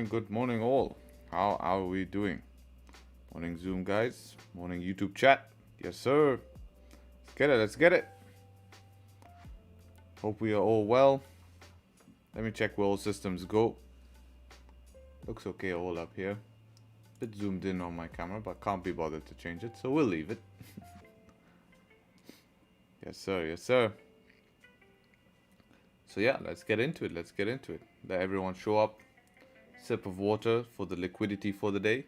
Good morning all. How are we doing? Morning Zoom guys, morning YouTube chat. Yes sir. Let's get it. Hope we are all well. Let me check where all systems go. Looks okay all up here. Bit zoomed in on my camera, but can't be bothered to change it, so we'll leave it. Yes sir. So yeah, let's get into it. Let everyone show up. Sip of water for the liquidity for the day.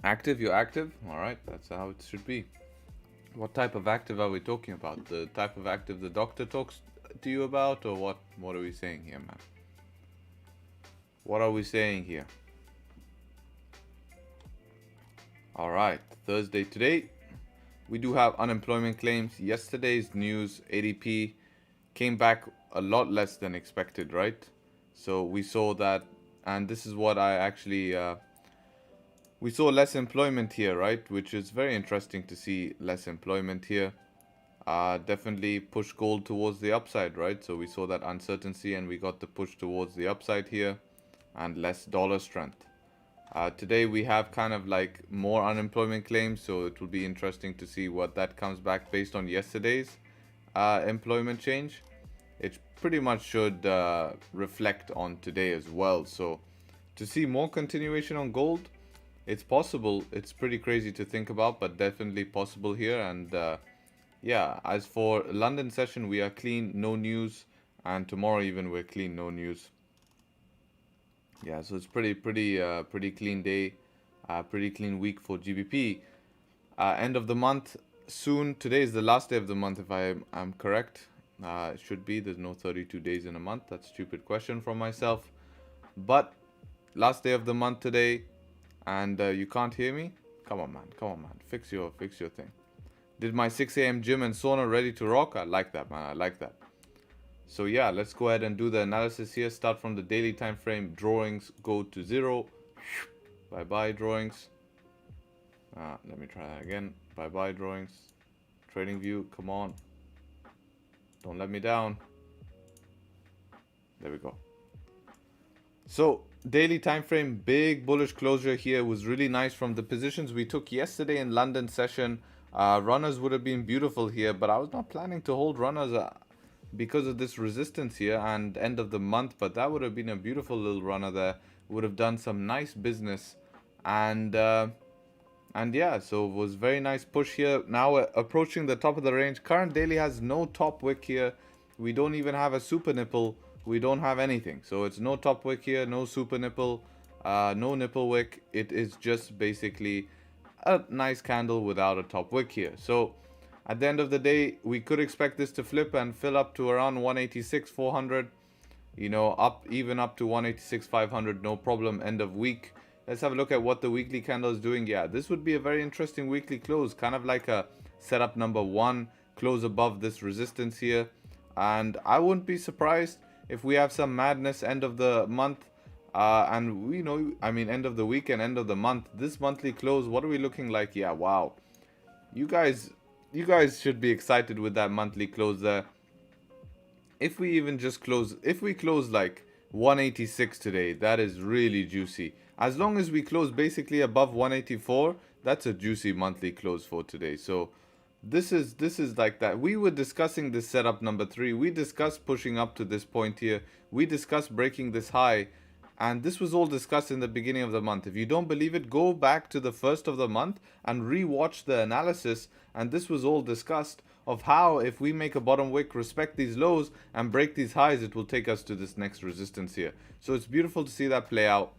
Active, you're active? Alright, that's how it should be. What type of active are we talking about? The type of active the doctor talks to you about, or what? What are we saying here, man? What are we saying here? Alright, Thursday today. We do have unemployment claims. Yesterday's news, ADP, came back a lot less than expected, right? So we saw that, and this is what I actually we saw less employment here, right? Which is very interesting to see less employment here. Definitely push gold towards the upside, right? So we saw that uncertainty and we got the push towards the upside here, and less dollar strength. Today we have kind of like more unemployment claims, so it will be interesting to see what that comes back based on yesterday's employment change. It pretty much should reflect on today as well. So to see more continuation on gold, it's possible. It's pretty crazy to think about, but definitely possible here. And yeah, as for London session, we are clean, no news, and tomorrow even we're clean, no news. Yeah, so it's pretty clean day, pretty clean week for GBP. End of the month soon. Today is the last day of the month, if I am correct. It should be. There's no 32 days in a month. That's a stupid question from myself. But last day of the month today, and you can't hear me? Come on, man. Fix your thing. Did my 6 a.m. gym and sauna ready to rock? I like that, man. I like that. So yeah, let's go ahead and do the analysis here. Start from the daily time frame. Drawings go to 0. Bye bye drawings. Let me try that again. Bye bye drawings. Tradingview, come on. Don't let me down. There we go. So daily time frame, big bullish closure here was really nice from the positions we took yesterday in London session. Runners would have been beautiful here, but I was not planning to hold runners because of this resistance here and end of the month. But that would have been a beautiful little runner there. Would have done some nice business, and yeah, so it was very nice push here. Now approaching the top of the range. Current daily has no top wick here. We don't even have a super nipple. We don't have anything. So it's no top wick here, no super nipple, no nipple wick. It is just basically a nice candle without a top wick here. So at the end of the day, we could expect this to flip and fill up to around 186,400. You know, even up to 186,500, no problem. End of week. Let's have a look at what the weekly candle is doing. Yeah, this would be a very interesting weekly close. Kind of like a setup number 1. Close above this resistance here. And I wouldn't be surprised if we have some madness end of the month. And we know, I mean, end of the week and end of the month. This monthly close, what are we looking like? Yeah, wow. You guys should be excited with that monthly close there. If we even just close, if we close like 186 today, that is really juicy. As long as we close basically above 184, that's a juicy monthly close for today. So this is like that. We were discussing this setup number 3. We discussed pushing up to this point here. We discussed breaking this high. And this was all discussed in the beginning of the month. If you don't believe it, go back to the first of the month and re-watch the analysis. And this was all discussed of how if we make a bottom wick, respect these lows and break these highs, it will take us to this next resistance here. So it's beautiful to see that play out.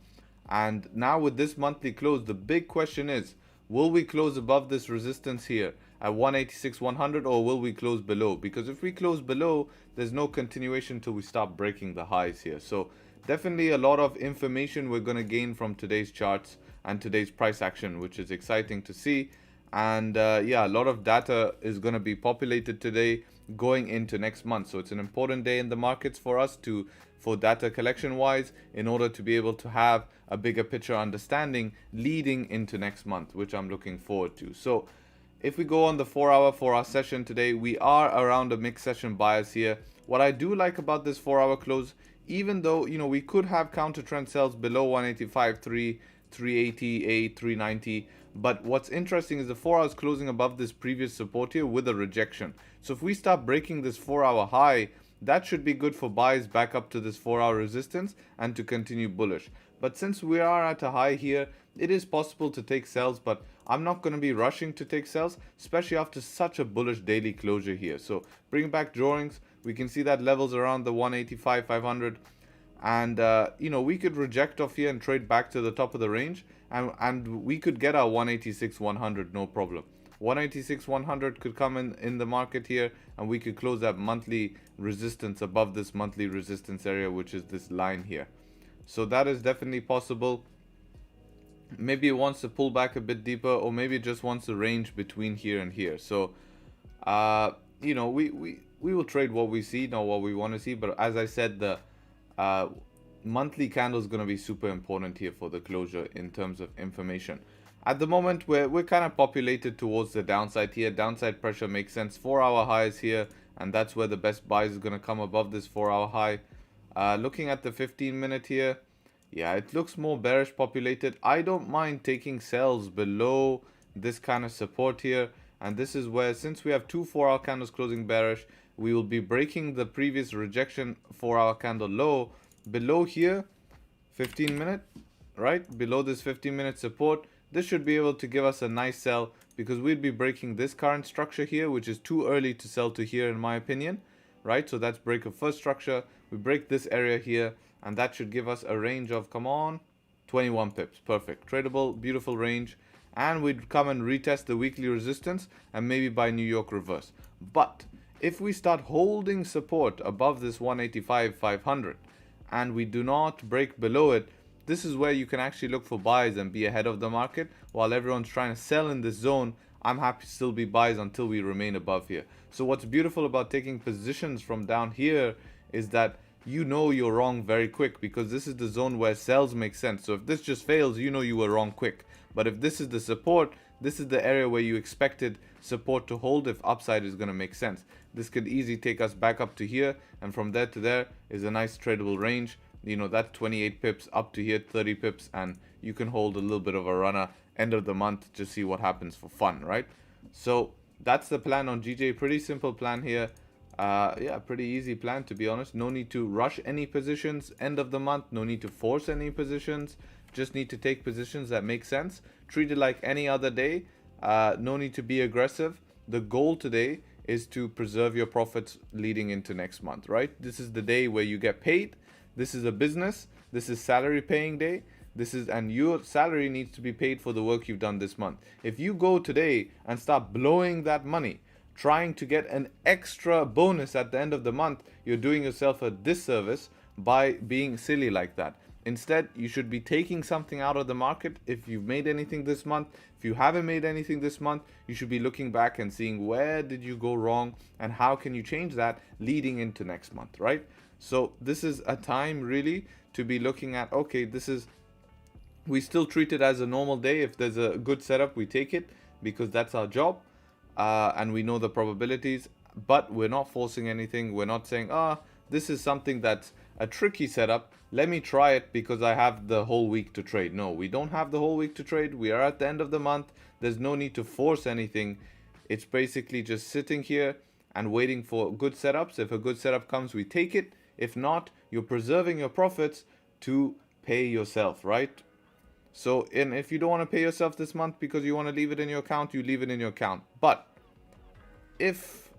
And now with this monthly close, the big question is, will we close above this resistance here at 186,100 or will we close below? Because if we close below, there's no continuation till we start breaking the highs here. So definitely a lot of information we're going to gain from today's charts and today's price action, which is exciting to see. And yeah, a lot of data is going to be populated today going into next month. So it's an important day in the markets for us for data collection wise, in order to be able to have a bigger picture understanding leading into next month, which I'm looking forward to. So if we go on the 4 hour for our session today, we are around a mixed session bias here. What I do like about this 4 hour close, even though, you know, we could have counter trend sells below 185.3, 388, 390, but what's interesting is the 4 hours closing above this previous support here with a rejection. So if we start breaking this 4 hour high, that should be good for buys back up to this 4 hour resistance and to continue bullish. But since we are at a high here, it is possible to take sells, but I'm not going to be rushing to take sells, especially after such a bullish daily closure here. So bring back drawings, we can see that levels around the 185, 500. And you know, we could reject off here and trade back to the top of the range, and we could get our 186, 100, no problem. 186, 100 could come in the market here, and we could close that monthly resistance above this monthly resistance area, which is this line here. So that is definitely possible. Maybe it wants to pull back a bit deeper, or maybe it just wants a range between here and here. So you know, we will trade what we see, not what we want to see. But as I said, the monthly candle is going to be super important here for the closure in terms of information. At the moment, we're kind of populated towards the downside here. Downside pressure makes sense. 4 hour highs here, and that's where the best buys is going to come above this 4 hour high. Looking at the 15-minute here, yeah, it looks more bearish populated. I don't mind taking sells below this kind of support here. And this is where, since we have two 4 hour candles closing bearish, we will be breaking the previous rejection 4 hour candle low below here, 15-minute, right? Below this 15-minute support. This should be able to give us a nice sell, because we'd be breaking this current structure here, which is too early to sell to here in my opinion, right? So that's break of first structure. We break this area here, and that should give us a range of, come on, 21 pips. Perfect. Tradable, beautiful range. And we'd come and retest the weekly resistance and maybe buy New York reverse. But if we start holding support above this 185, 500, and we do not break below it, this is where you can actually look for buys and be ahead of the market. While everyone's trying to sell in this zone, I'm happy to still be buys until we remain above here. So what's beautiful about taking positions from down here is that you know you're wrong very quick, because this is the zone where sells make sense. So if this just fails, you know you were wrong quick. But if this is the support, this is the area where you expected support to hold if upside is going to make sense. This could easily take us back up to here, and from there to there is a nice tradable range. You know, that's 28 pips up to here, 30 pips, and you can hold a little bit of a runner end of the month to see what happens for fun, right? So that's the plan on GJ. Pretty simple plan here. Yeah, pretty easy plan, to be honest. No need to rush any positions end of the month. No need to force any positions. Just need to take positions that make sense. Treat it like any other day. No need to be aggressive. The goal today is to preserve your profits leading into next month, right? This is the day where you get paid. This is a business. This is salary paying day. And your salary needs to be paid for the work you've done this month. If you go today and start blowing that money, trying to get an extra bonus at the end of the month, you're doing yourself a disservice by being silly like that. Instead, you should be taking something out of the market. If you've made anything this month, if you haven't made anything this month, you should be looking back and seeing where did you go wrong and how can you change that leading into next month, right? So this is a time really to be looking at, okay, we still treat it as a normal day. If there's a good setup, we take it because that's our job. And we know the probabilities, but we're not forcing anything. We're not saying, this is something that's a tricky setup. Let me try it because I have the whole week to trade. No, we don't have the whole week to trade. We are at the end of the month. There's no need to force anything. It's basically just sitting here and waiting for good setups. If a good setup comes, we take it. If not, you're preserving your profits to pay yourself, right? So, and if you don't want to pay yourself this month because you want to leave it in your account, you leave it in your account. But if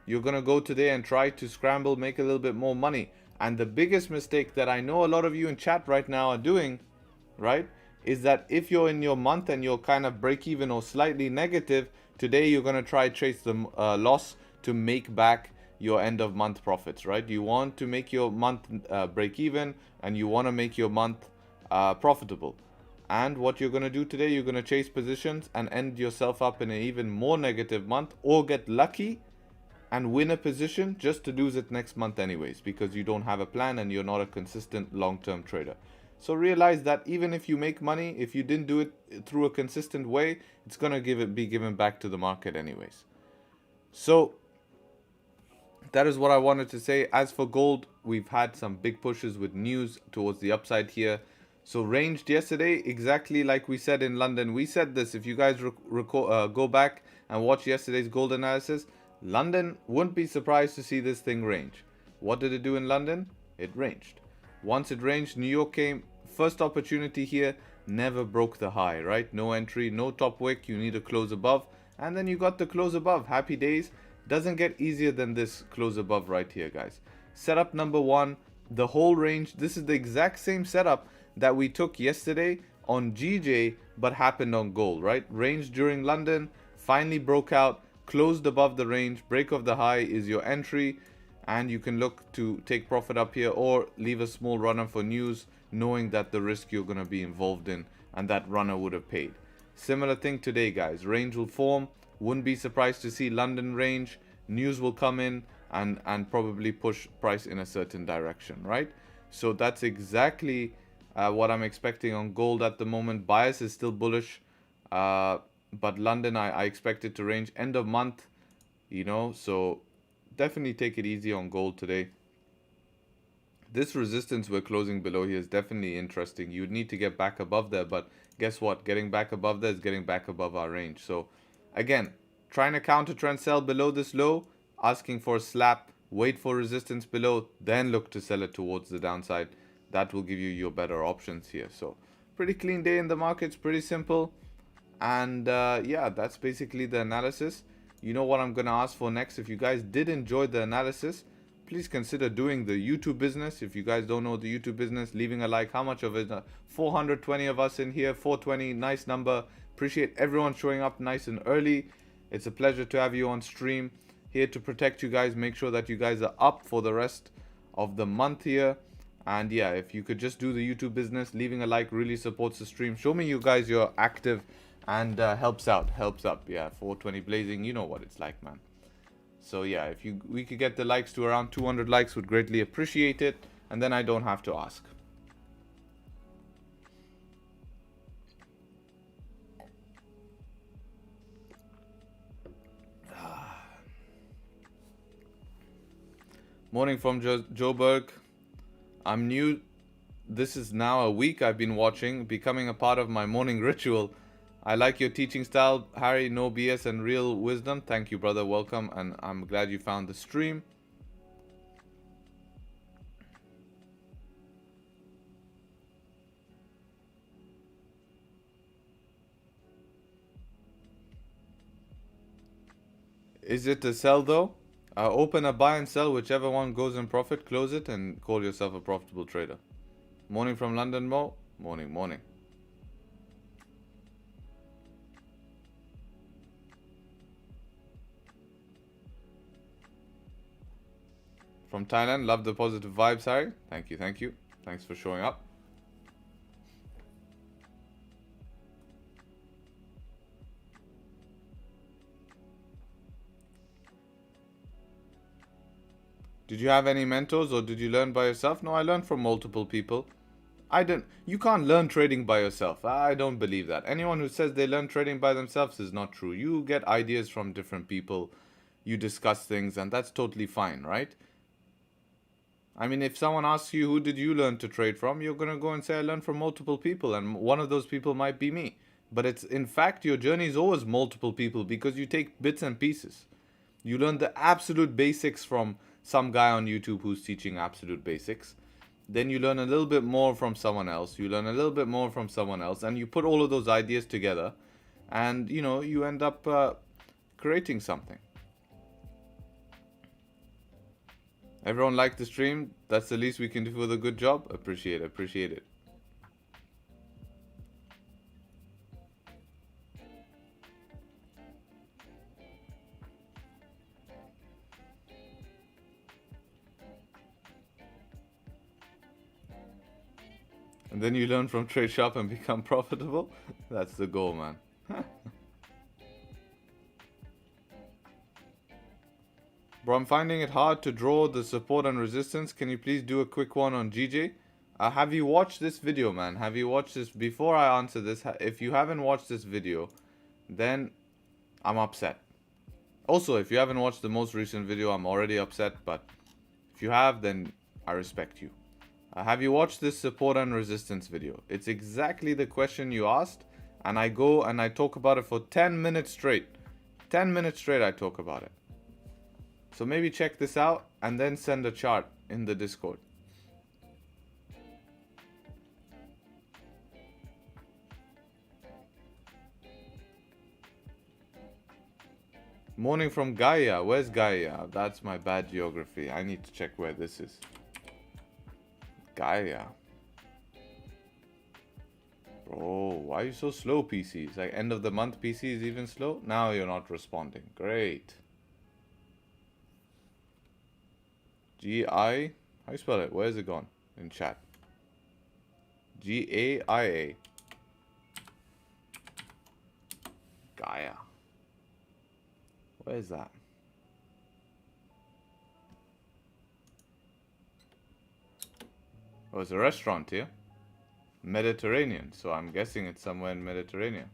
you're going to go today and try to scramble, make a little bit more money, and the biggest mistake that I know a lot of you in chat right now are doing, right, is that if you're in your month and you're kind of break even or slightly negative, today you're going to try chase the loss to make back your end of month profits, right? You want to make your month break even, and you want to make your month profitable. And what you're going to do today, you're going to chase positions and end yourself up in an even more negative month, or get lucky and win a position just to lose it next month anyways, because you don't have a plan and you're not a consistent long-term trader. So realize that even if you make money, if you didn't do it through a consistent way, it's going to be given back to the market anyways. So that is what I wanted to say. As for gold, we've had some big pushes with news towards the upside here. So ranged yesterday, exactly like we said in London. We said this, if you guys go back and watch yesterday's gold analysis, London wouldn't be surprised to see this thing range. What did it do in London? It ranged. Once it ranged, New York came. First opportunity here, never broke the high, right? No entry, no top wick. You need a close above. And then you got the close above. Happy days. Doesn't get easier than this close above right here, guys. Setup number one, the whole range. This is the exact same setup that we took yesterday on GJ, but happened on gold, right? Range during London, finally broke out, closed above the range. Break of the high is your entry, and you can look to take profit up here or leave a small runner for news, knowing that the risk you're going to be involved in and that runner would have paid. Similar thing today, guys. Range will form. Wouldn't be surprised to see London range. News will come in and probably push price in a certain direction, right? So that's exactly what I'm expecting on gold at the moment. Bias is still bullish, but London, I expect it to range end of month, you know, so definitely take it easy on gold today. This resistance we're closing below here is definitely interesting. You'd need to get back above there, but guess what? Getting back above there is getting back above our range. So again, trying to counter trend sell below this low, asking for a slap, wait for resistance below, then look to sell it towards the downside. That will give you your better options here. So pretty clean day in the markets, pretty simple. And yeah, that's basically the analysis. You know what I'm going to ask for next. If you guys did enjoy the analysis, please consider doing the YouTube business. If you guys don't know the YouTube business, leaving a like. How much of it? 420 of us in here, 420, nice number. Appreciate everyone showing up nice and early. It's a pleasure to have you on stream. Here to protect you guys, make sure that you guys are up for the rest of the month here. And yeah, if you could just do the YouTube business, leaving a like really supports the stream. Show me you guys you're active and helps out. Yeah, 420 blazing, you know what it's like, man. So yeah, if we could get the likes to around 200 likes, would greatly appreciate it, and then I don't have to ask. Morning from Joburg. I'm new. This is now a week I've been watching, becoming a part of my morning ritual. I like your teaching style, Harry. No BS and real wisdom. Thank you, brother. Welcome, and I'm glad you found the stream. Is it a sell though? Open a buy and sell, whichever one goes in profit, close it and call yourself a profitable trader. Morning from London, Mo. Morning. From Thailand, love the positive vibes, Harry. Thank you. Thanks for showing up. Did you have any mentors or did you learn by yourself? No, I learned from multiple people. You can't learn trading by yourself. I don't believe that. Anyone who says they learn trading by themselves is not true. You get ideas from different people. You discuss things and that's totally fine, right? I mean, if someone asks you, who did you learn to trade from? You're going to go and say, I learned from multiple people. And one of those people might be me. But it's, in fact, your journey is always multiple people because you take bits and pieces. You learn the absolute basics from some guy on YouTube who's teaching absolute basics. Then you learn a little bit more from someone else. You learn a little bit more from someone else. And you put all of those ideas together. And, you know, you end up creating something. Everyone liked the stream. That's the least we can do for the good job. Appreciate it. And then you learn from Tradesharpe and become profitable. That's the goal, man. Bro, I'm finding it hard to draw the support and resistance. Can you please do a quick one on GJ? Have you watched this video, man? Have you watched this? Before I answer this, if you haven't watched this video, then I'm upset. Also, if you haven't watched the most recent video, I'm already upset. But if you have, then I respect you. Have you watched this support and resistance video? It's exactly the question you asked. And I go and I talk about it for 10 minutes straight. 10 minutes straight I talk about it. So maybe check this out and then send a chart in the Discord. Morning from Gaia. Where's Gaia? That's my bad geography. I need to check where this is. Gaia. Bro, why are you so slow, PC? It's like end of the month PC is even slow? Now you're not responding. Great. G-I... How you spell it? Where is it gone? In chat. G-A-I-A. Gaia. Where is that? Oh, it's a restaurant here. Mediterranean. So I'm guessing it's somewhere in Mediterranean.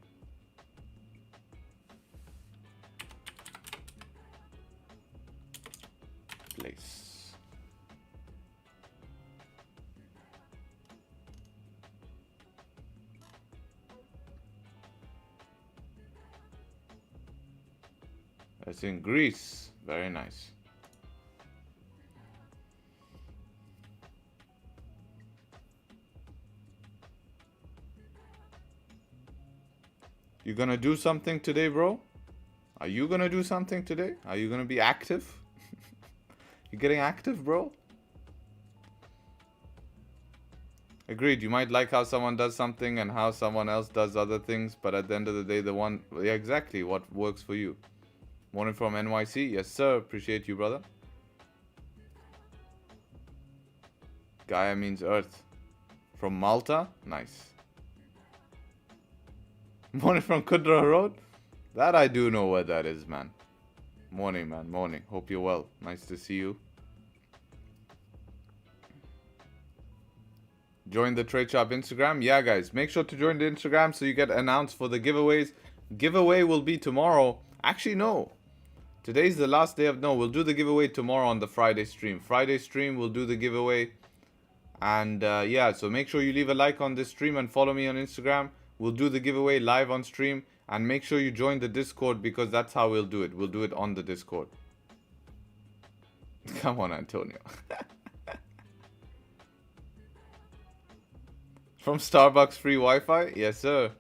Place. It's in Greece. Very nice. You gonna do something today, bro? Are you gonna do something today? Are you gonna be active? You getting active, bro? Agreed. You might like how someone does something and how someone else does other things, but at the end of the day, the one... Yeah, exactly what works for you. Morning from NYC. Yes, sir. Appreciate you, brother. Gaia means earth. From Malta? Nice. Morning from Kudra Road? That I do know where that is, man. Morning, man. Morning. Hope you're well. Nice to see you. Join the Tradesharpe Instagram. Yeah, guys. Make sure to join the Instagram so you get announced for the giveaways. Giveaway will be tomorrow. Actually, no. Today's the last day of... No, we'll do the giveaway tomorrow on the Friday stream. Friday stream, we'll do the giveaway. And yeah, so make sure you leave a like on this stream and follow me on Instagram. We'll do the giveaway live on stream. And make sure you join the Discord because that's how we'll do it. We'll do it on the Discord. Come on, Antonio. From Starbucks free Wi-Fi? Yes, sir.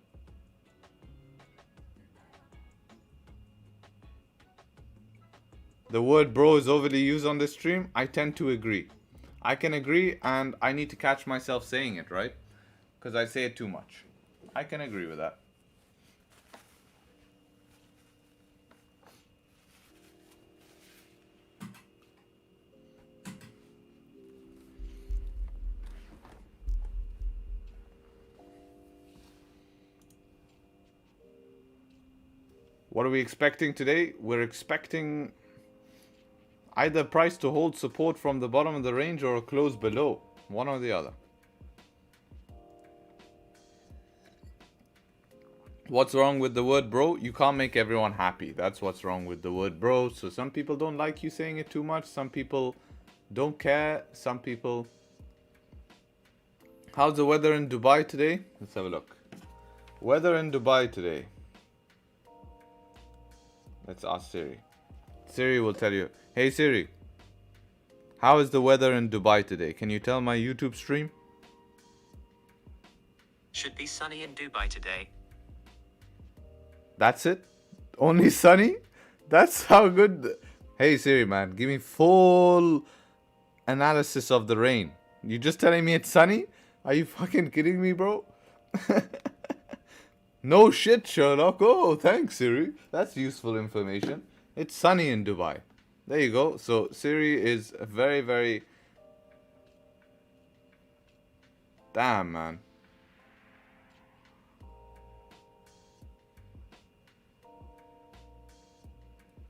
The word bro is overly used on this stream. I tend to agree. I can agree and I need to catch myself saying it, right? Because I say it too much. I can agree with that. What are we expecting today? We're expecting either price to hold support from the bottom of the range or a close below. One or the other. What's wrong with the word bro? You can't make everyone happy. That's what's wrong with the word bro. So some people don't like you saying it too much. Some people don't care. Some people... How's the weather in Dubai today? Let's have a look. Weather in Dubai today. Let's ask Siri. Siri will tell you. Hey Siri, how is the weather in Dubai today? Can you tell my YouTube stream? Should be sunny in Dubai today. That's it? Only sunny? That's how good... Hey Siri, man, give me full analysis of the rain. You just telling me it's sunny? Are you fucking kidding me, bro? No shit, Sherlock. Oh, thanks, Siri. That's useful information. It's sunny in Dubai. There you go. So Siri is very, very... Damn, man.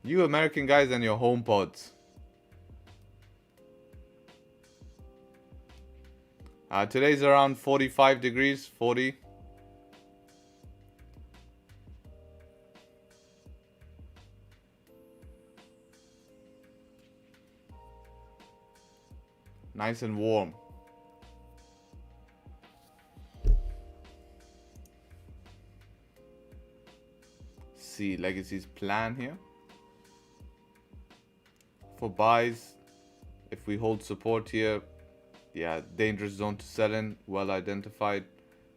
You American guys and your home pods. Today's around 45 degrees, 40. Nice and warm. See Legacy's plan here. For buys, if we hold support here, yeah, dangerous zone to sell in, well identified.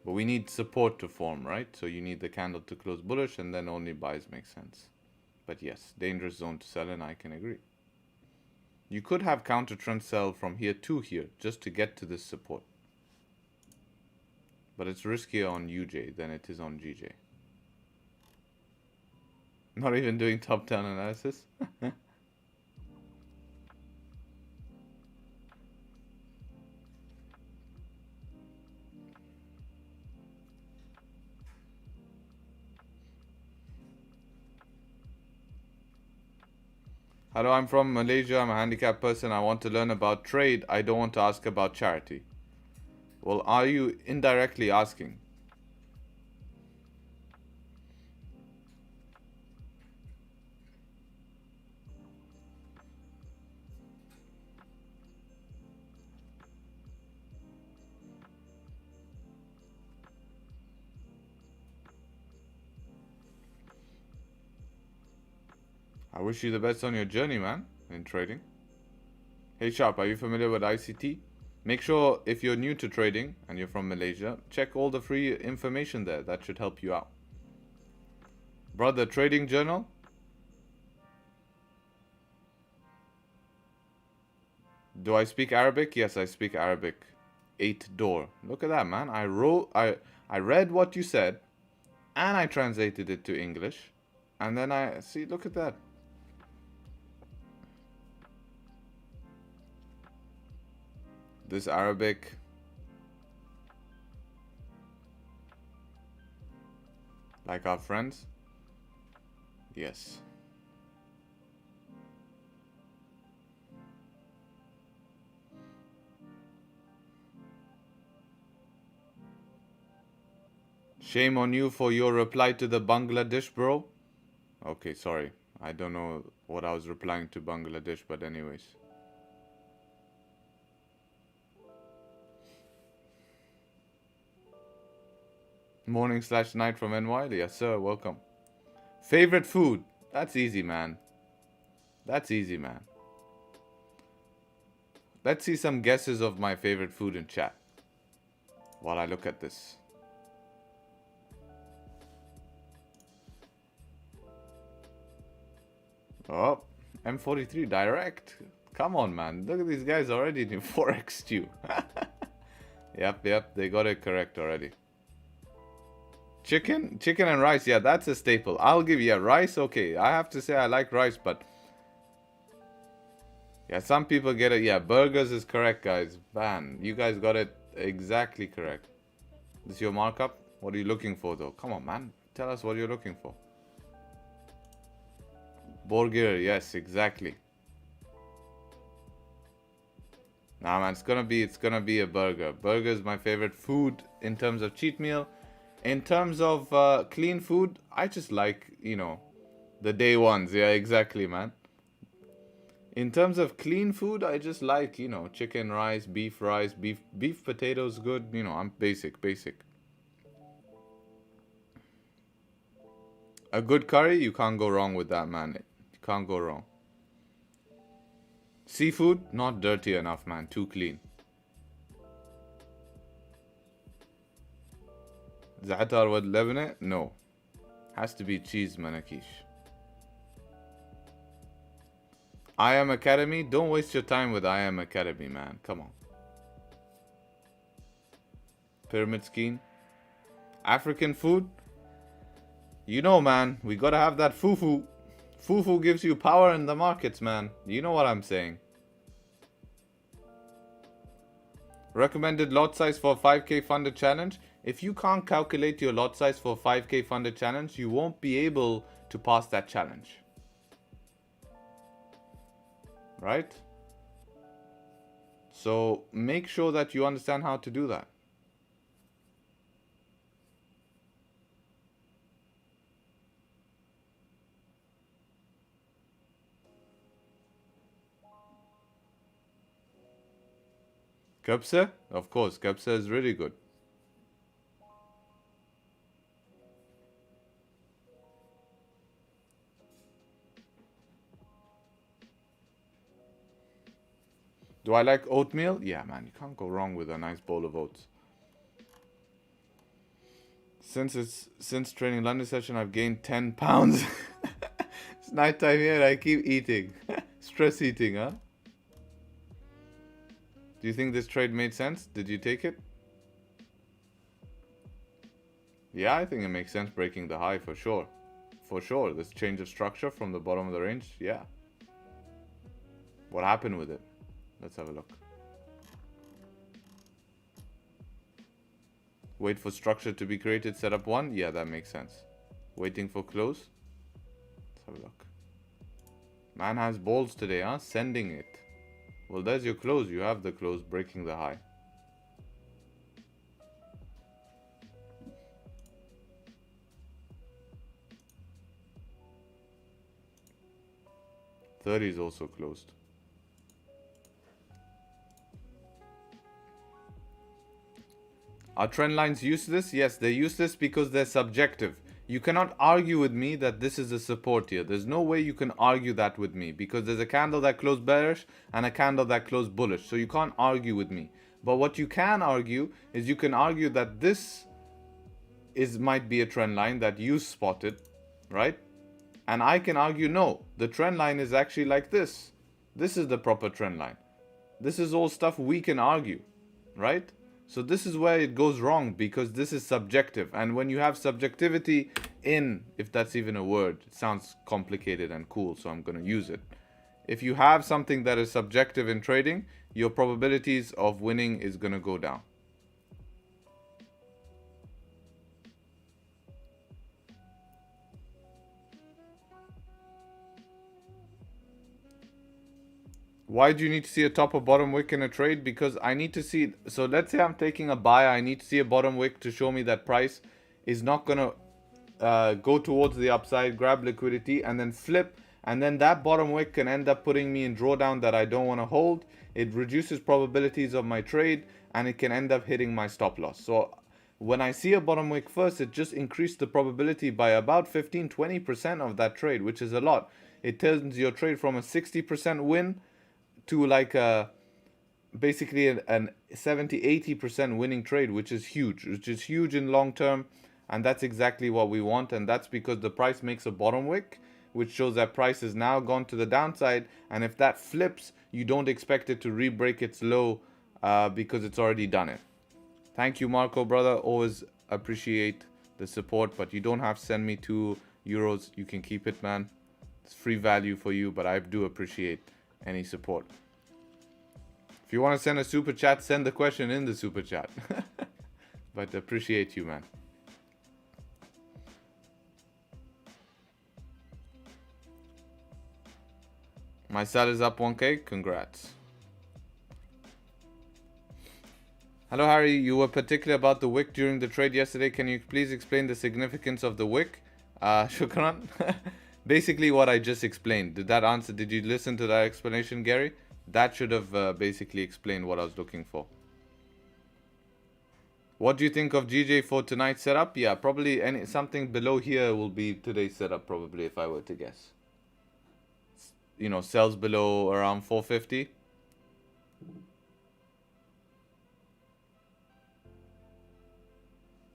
But we need support to form, right? So you need the candle to close bullish and then only buys make sense. But yes, dangerous zone to sell in, I can agree. You could have counter trend sell from here to here just to get to this support. But it's riskier on UJ than it is on GJ. Not even doing top-down analysis. Hello, I'm from Malaysia. I'm a handicapped person. I want to learn about trade. I don't want to ask about charity. Well, are you indirectly asking? I wish you the best on your journey, man, in trading. Hey Sharp, are you familiar with ICT? Make sure if you're new to trading and you're from Malaysia, check all the free information there. That should help you out. Brother, Trading Journal? Do I speak Arabic? Yes, I speak Arabic. 8 door. Look at that, man. I read what you said and I translated it to English. And then look at that. This Arabic. Like our friends? Yes. Shame on you for your reply to the Bangladesh bro. Okay, sorry. I don't know what I was replying to Bangladesh, but anyways. Morning/night from NY. Yes, sir. Welcome. Favorite food? That's easy, man. That's easy, man. Let's see some guesses of my favorite food in chat while I look at this. Oh, M43 direct. Come on, man. Look at these guys already in Forex stew. Yep, they got it correct already. Chicken and rice. Yeah, that's a staple. I'll give you rice. Okay, I have to say I like rice, but yeah, some people get it. Yeah, burgers is correct, guys. Man, you guys got it exactly correct. This is your markup? What are you looking for, though? Come on, man. Tell us what you're looking for. Burger, yes, exactly. Nah, man, it's gonna be a burger. Burger is my favorite food in terms of cheat meal. In terms of clean food, I just like, the day ones. Yeah, exactly, man. In terms of clean food, I just like, chicken, rice, beef, potatoes, good. I'm basic. A good curry, you can't go wrong with that, man. You can't go wrong. Seafood, not dirty enough, man. Too clean. Za'atar with Lebanon? No. Has to be cheese manakish. I Am Academy? Don't waste your time with I Am Academy, man. Come on. Pyramid scheme. African food? Man, we gotta have that fufu. Fufu gives you power in the markets, man. You know what I'm saying. Recommended lot size for 5k funded challenge. If you can't calculate your lot size for 5k funded challenge, you won't be able to pass that challenge. right? So make sure that you understand how to do that. Gbpjpy? Of course, Gbpjpy is really good. Do I like oatmeal? Yeah, man, you can't go wrong with a nice bowl of oats. Since training London session, I've gained 10 pounds. It's nighttime here and I keep eating. Stress eating, huh? Do you think this trade made sense? Did you take it? Yeah, I think it makes sense breaking the high for sure. For sure, this change of structure from the bottom of the range, yeah. What happened with it? Let's have a look. Wait for structure to be created, set up one. Yeah, that makes sense. Waiting for close. Let's have a look. Man has balls today, huh? Sending it. Well, there's your close. You have the close, breaking the high. $30 is also closed. Are trend lines useless? Yes, they're useless because they're subjective. You cannot argue with me that this is a support here. There's no way you can argue that with me because there's a candle that closed bearish and a candle that closed bullish. So you can't argue with me. But what you can argue is you can argue that this might be a trend line that you spotted, right? And I can argue, no, the trend line is actually like this. This is the proper trend line. This is all stuff we can argue, right? So this is where it goes wrong because this is subjective. And when you have subjectivity in, if that's even a word, it sounds complicated and cool, so I'm going to use it. If you have something that is subjective in trading, your probabilities of winning is going to go down. Why do you need to see a top or bottom wick in a trade? Because I need to see, so let's say I'm taking a buy, I need to see a bottom wick to show me that price is not going to go towards the upside, grab liquidity, and then flip. And then that bottom wick can end up putting me in drawdown that I don't want to hold. It reduces probabilities of my trade, and it can end up hitting my stop loss. So when I see a bottom wick first, it just increased the probability by about 15-20% of that trade, which is a lot. It turns your trade from a 60% win to like basically an 70-80% winning trade, which is huge in long term. And that's exactly what we want. And that's because the price makes a bottom wick, which shows that price has now gone to the downside. And if that flips, you don't expect it to re-break its low because it's already done it. Thank you, Marco, brother. Always appreciate the support, but you don't have to send me €2. You can keep it, man. It's free value for you, but I do appreciate any support. If you want to send a super chat, send the question in the super chat. But appreciate you, man. My sal is up 1k. Congrats. Hello, Harry. You were particular about the wick during the trade yesterday. Can you please explain the significance of the wick? Shukran. Basically what I just explained. Did that answer? Did you listen to that explanation, Gary? That should have basically explained what I was looking for. What do you think of GJ for tonight's setup? Yeah, probably something below here will be today's setup, probably, if I were to guess. You know, sells below around 450.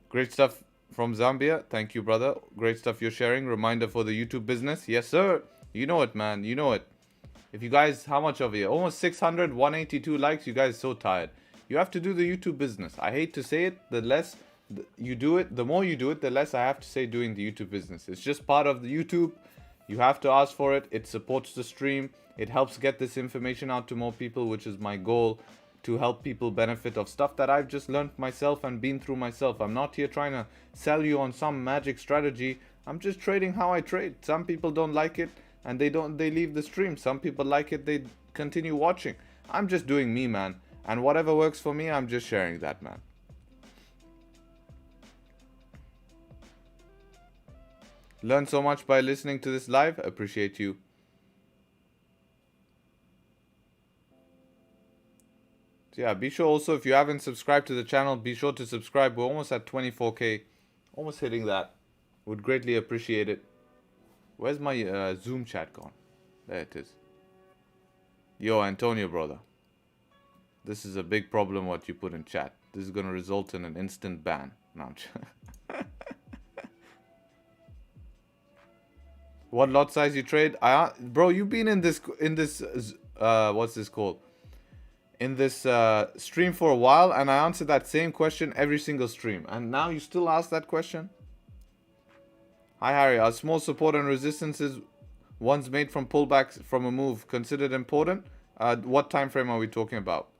Great stuff from Zambia. Thank you, brother. Great stuff you're sharing. Reminder for the YouTube business. Yes, sir. You know it, man. You know it. If you guys, how much of you? Almost 600, 182 likes. You guys are so tired. You have to do the YouTube business. I hate to say it. The less you do it, the more you do it, the less I have to say doing the YouTube business. It's just part of the YouTube. You have to ask for it. It supports the stream. It helps get this information out to more people, which is my goal, to help people benefit of stuff that I've just learned myself and been through myself. I'm not here trying to sell you on some magic strategy. I'm just trading how I trade. Some people don't like it and they leave the stream. Some people like it, continue watching. I'm just doing me, man. And whatever works for me, I'm just sharing that, man. Learn so much by listening to this live. Appreciate you. So yeah, be sure also, if you haven't subscribed to the channel, be sure to subscribe. We're almost at 24k. Almost hitting that. Would greatly appreciate it. Where's my Zoom chat gone? There it is. Yo, Antonio, brother. This is a big problem what you put in chat. This is going to result in an instant ban. No, I'm What lot size you trade? Bro, you've been in this what's this called? In this stream for a while, and I answered that same question every single stream. And now you still ask that question? Hi, Harry. Are small support and resistances, ones made from pullbacks from a move, considered important? What time frame are we talking about?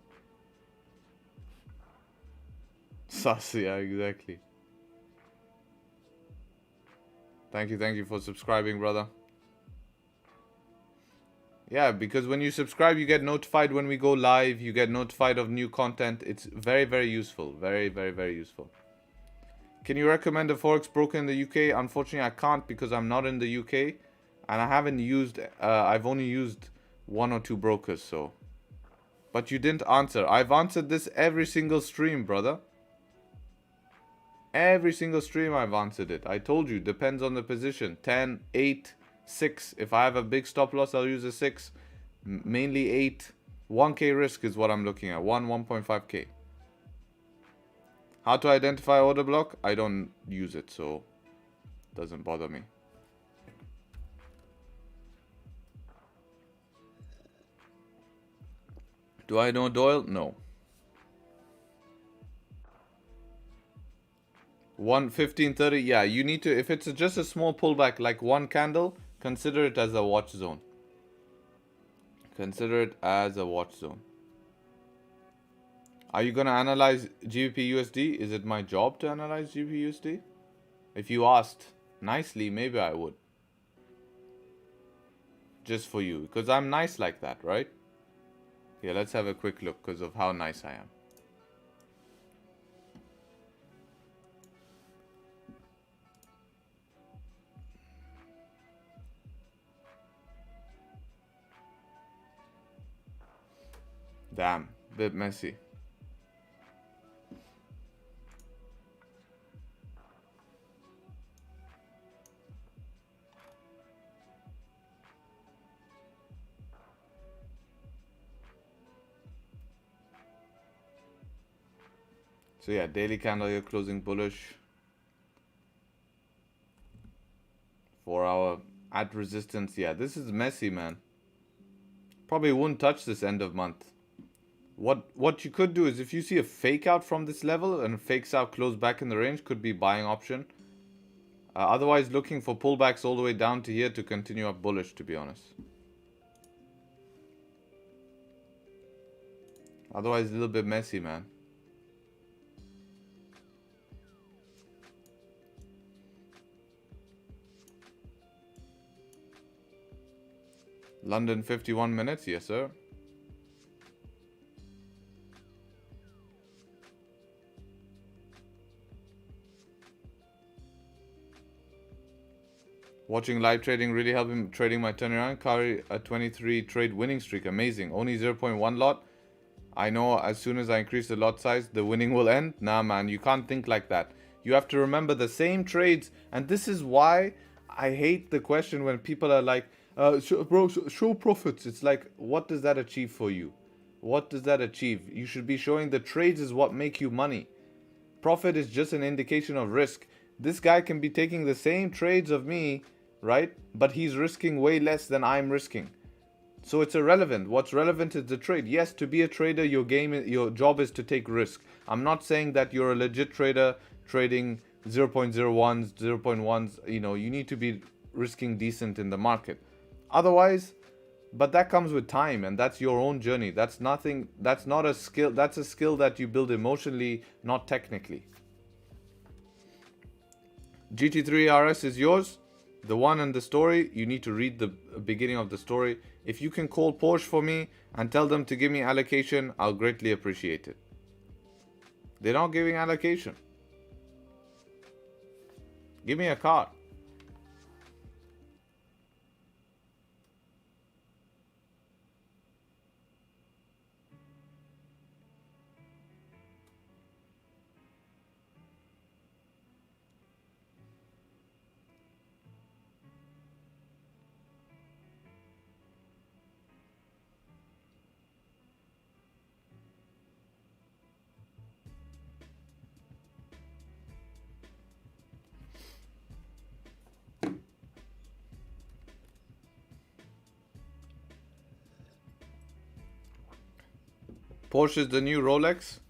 Sus, yeah, exactly. Thank you for subscribing, brother. Yeah, because when you subscribe, you get notified when we go live. You get notified of new content. It's very, very useful. Very, very, very useful. Can you recommend a Forex broker in the UK? Unfortunately, I can't because I'm not in the UK. And I haven't used... I've only used 1 or 2 brokers, so... But you didn't answer. I've answered this every single stream, brother. Every single stream I've answered it. I told you, depends on the position. 10, 8, 6. If I have a big stop loss, I'll use a 6. Mainly 8. 1k risk is what I'm looking at. 1.5k. How to identify order block? I don't use it, so it doesn't bother me. Do I know Doyle? No. 1:15:30. Yeah, you need to, if it's just a small pullback like one candle, consider it as a watch zone. Consider it as a watch zone. Are you going to analyze GBP USD? Is it my job to analyze GBP USD? If you asked nicely, maybe I would. Just for you. Because I'm nice like that, right? Yeah, let's have a quick look because of how nice I am. Damn, bit messy. So yeah, daily candle here closing bullish. 4 hour at resistance. Yeah, this is messy, man. Probably wouldn't touch this end of month. What you could do is if you see a fake out from this level and fakes out close back in the range, could be buying option. Otherwise, looking for pullbacks all the way down to here to continue up bullish, to be honest. Otherwise, a little bit messy, man. London 51 minutes, yes sir. Watching live trading really helping trading my turnaround. Carry a 23 trade winning streak. Amazing. Only 0.1 lot. I know as soon as I increase the lot size, the winning will end. Nah, man, you can't think like that. You have to remember the same trades. And this is why I hate the question when people are like, show profits. It's like, what does that achieve for you? What does that achieve? You should be showing the trades is what make you money. Profit is just an indication of risk. This guy can be taking the same trades of me, right? But he's risking way less than I'm risking. So it's irrelevant. What's relevant is the trade. Yes, to be a trader, your job is to take risk. I'm not saying that you're a legit trader trading 0.01s, 0.1s. You know, you need to be risking decent in the market. Otherwise, but that comes with time, and that's your own journey. That's nothing, that's not a skill. That's a skill that you build emotionally, not technically. GT3 RS is yours. The one in the story, you need to read the beginning of the story. If you can call Porsche for me and tell them to give me allocation, I'll greatly appreciate it. They're not giving allocation. Give me a car. Porsche is the new Rolex.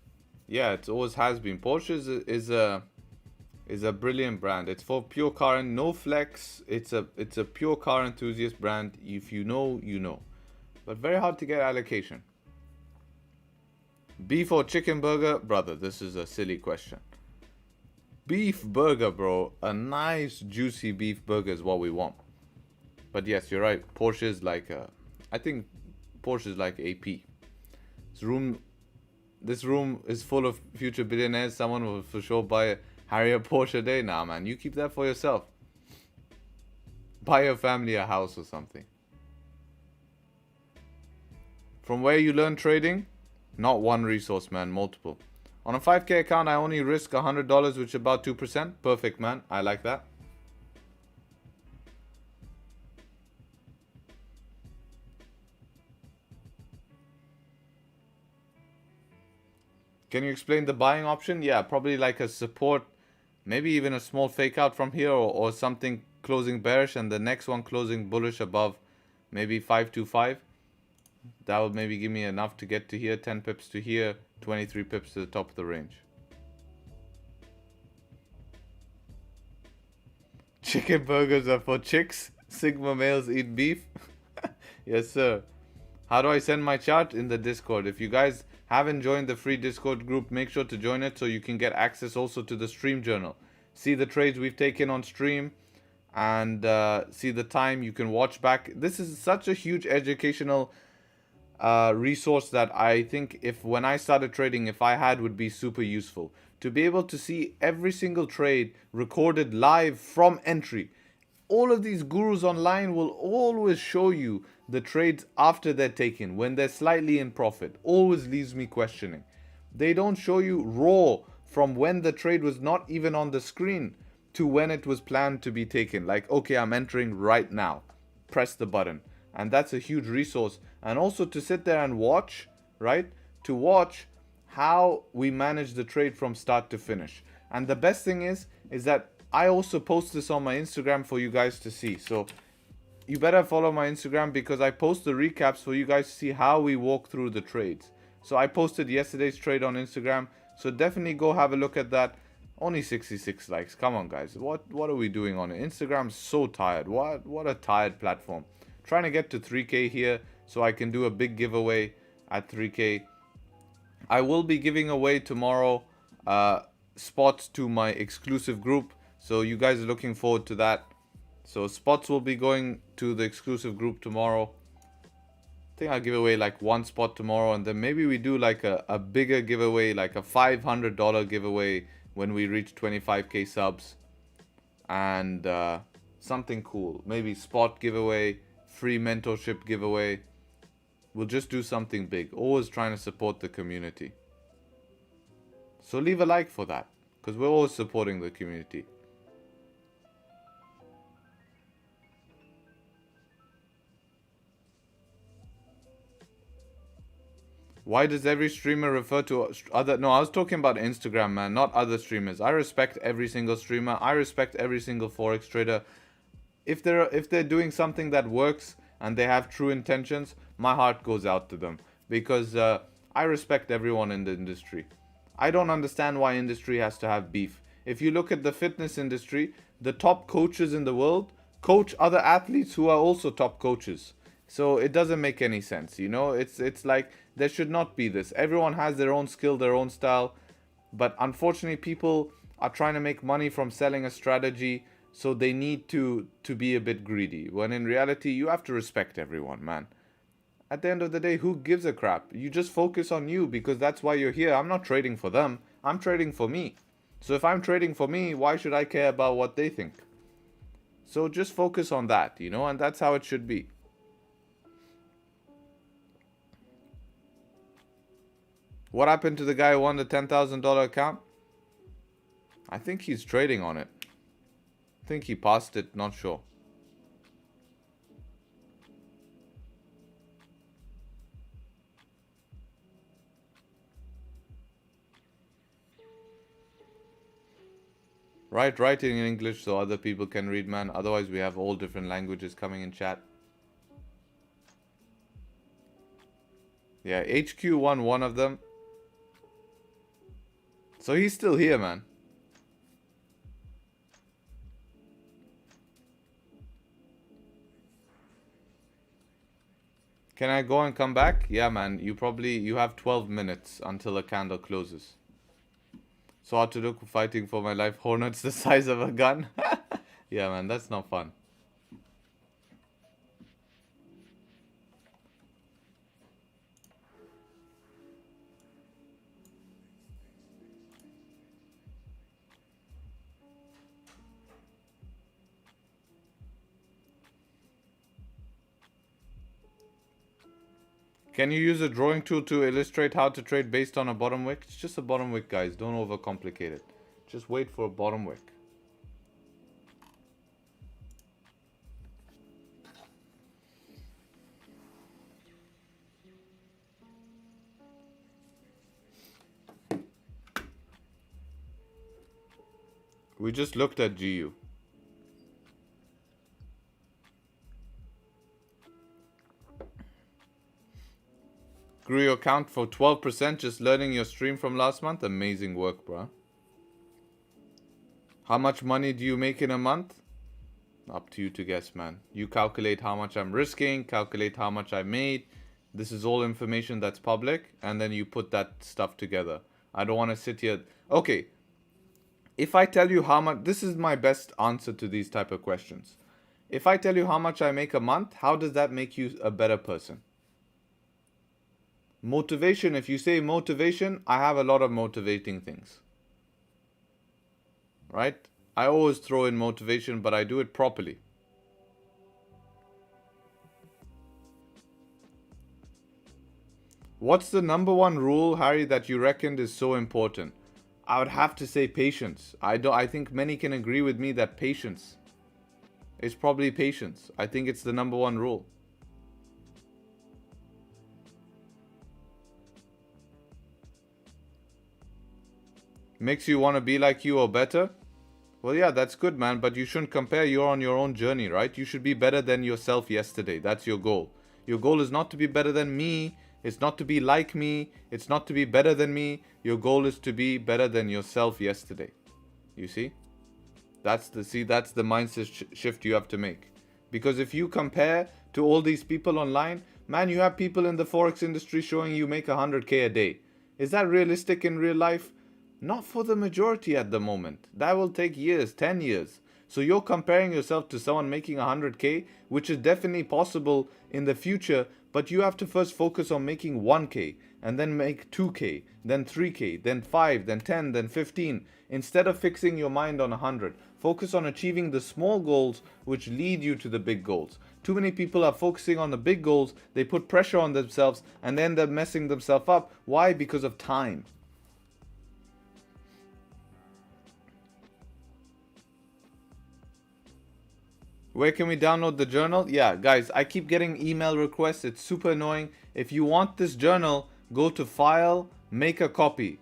Yeah, it always has been. Porsche is a brilliant brand. It's for pure car and no flex. It's a pure car enthusiast brand. If you know, you know. But very hard to get allocation. Beef or chicken burger? Brother, this is a silly question. Beef burger, bro. A nice juicy beef burger is what we want. But yes, you're right. Porsche is like I think Porsche is like AP. This room is full of future billionaires. Someone will for sure buy a Harrier Porsche a day. Nah, man, you keep that for yourself. Buy your family a house or something. From where you learn trading? Not one resource, man, multiple. On a 5K account, I only risk $100, which is about 2%. Perfect, man. I like that. Can you explain the buying option? Yeah, probably like a support, maybe even a small fake out from here or something closing bearish and the next one closing bullish above maybe 525. That would maybe give me enough to get to here, 10 pips to here, 23 pips to the top of the range. Chicken burgers are for chicks. Sigma males eat beef. Yes, sir. How do I send my chart? In the Discord. If you guys haven't joined the free Discord group, make sure to join it so you can get access also to the stream journal. See the trades we've taken on stream and see the time. You can watch back. This is such a huge educational resource that I think when I started trading, if I had, would be super useful. To be able to see every single trade recorded live from entry. All of these gurus online will always show you the trades after they're taken, when they're slightly in profit. Always leaves me questioning. They don't show you raw from when the trade was not even on the screen to when it was planned to be taken. Like, okay, I'm entering right now. Press the button. And that's a huge resource. And also to sit there and watch, right? To watch how we manage the trade from start to finish. And the best thing is that I also post this on my Instagram for you guys to see. So you better follow my Instagram because I post the recaps for you guys to see how we walk through the trades. So I posted yesterday's trade on Instagram. So definitely go have a look at that. Only 66 likes. Come on, guys. What are we doing on it? Instagram's so tired. What a tired platform. Trying to get to 3K here so I can do a big giveaway at 3K. I will be giving away tomorrow spots to my exclusive group. So you guys are looking forward to that. So spots will be going to the exclusive group tomorrow. I think I'll give away like one spot tomorrow. And then maybe we do like a bigger giveaway, like a $500 giveaway when we reach 25K subs. And something cool. Maybe spot giveaway, free mentorship giveaway. We'll just do something big. Always trying to support the community. So leave a like for that. Because we're always supporting the community. Why does every streamer refer to other... No, I was talking about Instagram, man, not other streamers. I respect every single streamer. I respect every single Forex trader. If they're doing something that works and they have true intentions, my heart goes out to them. Because I respect everyone in the industry. I don't understand why industry has to have beef. If you look at the fitness industry, the top coaches in the world coach other athletes who are also top coaches. So it doesn't make any sense, you know. It's like there should not be this. Everyone has their own skill, their own style. But unfortunately, people are trying to make money from selling a strategy. So they need to be a bit greedy. When in reality, you have to respect everyone, man. At the end of the day, who gives a crap? You just focus on you because that's why you're here. I'm not trading for them. I'm trading for me. So if I'm trading for me, why should I care about what they think? So just focus on that, you know, and that's how it should be. What happened to the guy who won the $10,000 account? I think he's trading on it. I think he passed it, not sure. Write writing in English so other people can read, man. Otherwise, we have all different languages coming in chat. Yeah, HQ won one of them. So he's still here, man. Can I go and come back? Yeah, man. You have 12 minutes until a candle closes. So hard to look fighting for my life. Hornets the size of a gun. Yeah, man, that's not fun. Can you use a drawing tool to illustrate how to trade based on a bottom wick? It's just a bottom wick, guys. Don't overcomplicate it. Just wait for a bottom wick. We just looked at GU. Grew your account for 12% just learning your stream from last month. Amazing work, bro. How much money do you make in a month? Up to you to guess, man. You calculate how much I'm risking, calculate how much I made. This is all information that's public, and then you put that stuff together. I don't want to sit here. Okay. If I tell you how much, this is my best answer to these type of questions. If I tell you how much I make a month, how does that make you a better person? Motivation, if you say motivation, I have a lot of motivating things. Right? I always throw in motivation, but I do it properly. What's the number one rule, Harry, that you reckoned is so important? I would have to say patience. I think many can agree with me that patience is probably patience. I think it's the number one rule. Makes you want to be like you or better? Well, yeah, that's good, man, but you shouldn't compare. You're on your own journey, right? You should be better than yourself yesterday. That's your goal. Your goal is not to be better than me. It's not to be like me. It's not to be better than me. Your goal is to be better than yourself yesterday. You see? That's the mindset shift you have to make. Because if you compare to all these people online, man, you have people in the Forex industry showing you make 100K a day. Is that realistic in real life? Not for the majority at the moment. That will take years, 10 years. So you're comparing yourself to someone making 100K, which is definitely possible in the future, but you have to first focus on making 1K, and then make 2K, then 3K, then 5, then 10, then 15. Instead of fixing your mind on 100, focus on achieving the small goals which lead you to the big goals. Too many people are focusing on the big goals, they put pressure on themselves, and then they're messing themselves up. Why? Because of time. Where can we download the journal? Yeah, guys, I keep getting email requests. It's super annoying. If you want this journal, go to File, Make a Copy.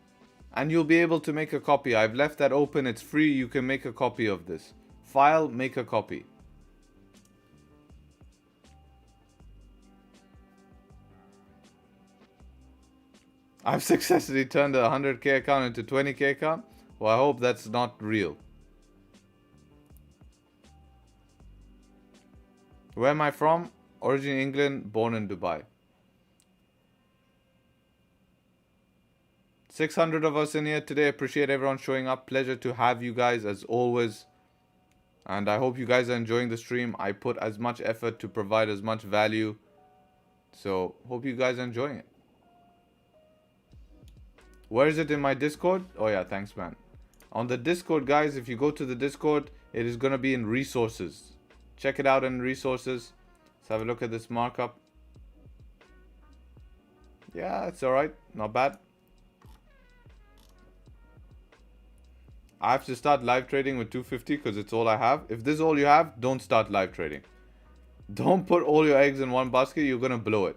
And you'll be able to make a copy. I've left that open. It's free. You can make a copy of this. File, Make a Copy. I've successfully turned a 100K account into 20K account. Well, I hope that's not real. Where am I from? Origin England, born in Dubai. 600 of us in here today. Appreciate everyone showing up. Pleasure to have you guys as always. And I hope you guys are enjoying the stream. I put as much effort to provide as much value. So hope you guys are enjoying it. Where is it in my Discord? Oh yeah, thanks man. On the Discord, guys, if you go to the Discord, it is going to be in resources. Check it out in resources. Let's have a look at this markup. Yeah, it's alright. Not bad. I have to start live trading with 250 because it's all I have. If this is all you have, don't start live trading. Don't put all your eggs in one basket. You're going to blow it.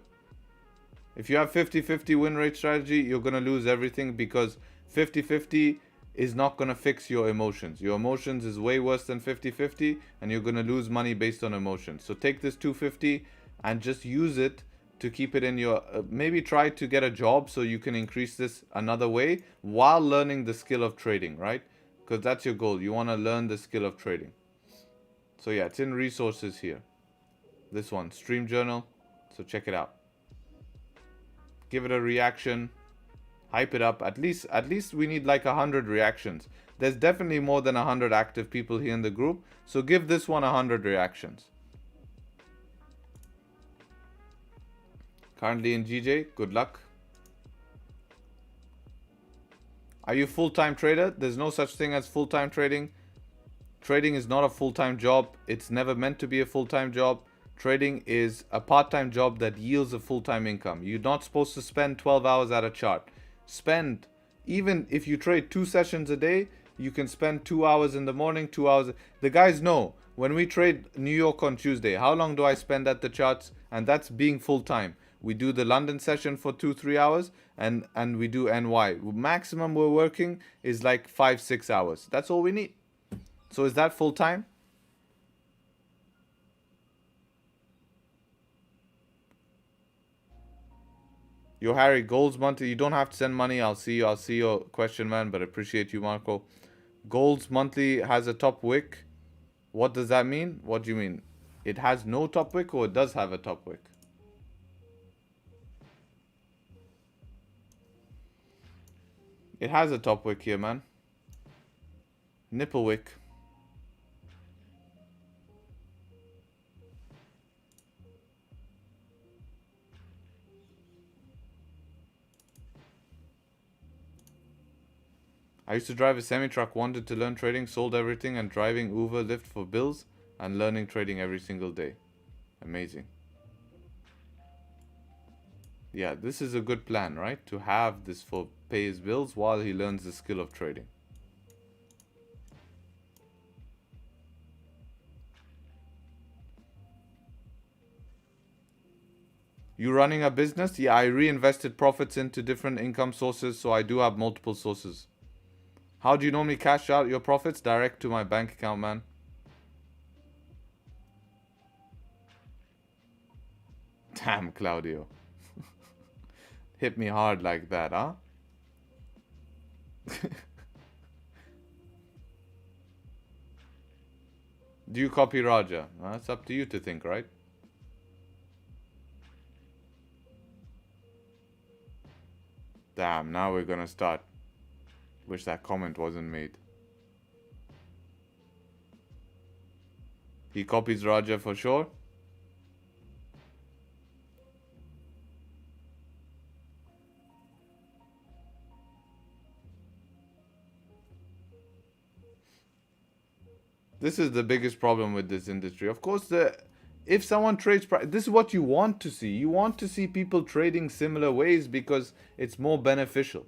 If you have 50-50 win rate strategy, you're going to lose everything because 50-50 is not going to fix your emotions. Your emotions is way worse than 50-50 and you're going to lose money based on emotions. So take this 250 and just use it to keep it in your... maybe try to get a job so you can increase this another way while learning the skill of trading, right? Because that's your goal. You want to learn the skill of trading. So yeah, it's in resources here. This one, Stream Journal. So check it out. Give it a reaction. Hype it up. At least we need like 100 reactions. There's definitely more than 100 active people here in the group. So give this one 100 reactions. Currently in GJ. Good luck. Are you a full-time trader? There's no such thing as full-time trading. Trading is not a full-time job. It's never meant to be a full-time job. Trading is a part-time job that yields a full-time income. You're not supposed to spend 12 hours at a chart. Spend, even if you trade 2 sessions a day, you can spend 2 hours in the morning, 2 hours. The guys know, when we trade New York on Tuesday, how long do I spend at the charts? And that's being full-time. We do the London session for 2-3 hours and we do NY. Maximum we're working is like 5-6 hours. That's all we need. So is that full-time? Yo, Harry, goals monthly. You don't have to send money. I'll see you. I'll see your question, man. But I appreciate you, Marco. Goals monthly has a top wick. What does that mean? What do you mean? It has no top wick or it does have a top wick? It has a top wick here, man. Nipple wick. I used to drive a semi-truck, wanted to learn trading, sold everything and driving Uber, Lyft for bills and learning trading every single day. Amazing. Yeah, this is a good plan, right? To have this for pay his bills while he learns the skill of trading. You running a business? Yeah, I reinvested profits into different income sources, so I do have multiple sources. How do you normally cash out your profits? Direct to my bank account, man. Damn, Claudio. Hit me hard like that, huh? Do you copy Raja? It's up to you to think, right? Damn, now we're gonna start. Wish that comment wasn't made. He copies Raja for sure. This is the biggest problem with this industry. Of course, if someone trades, this is what you want to see. You want to see people trading similar ways because it's more beneficial.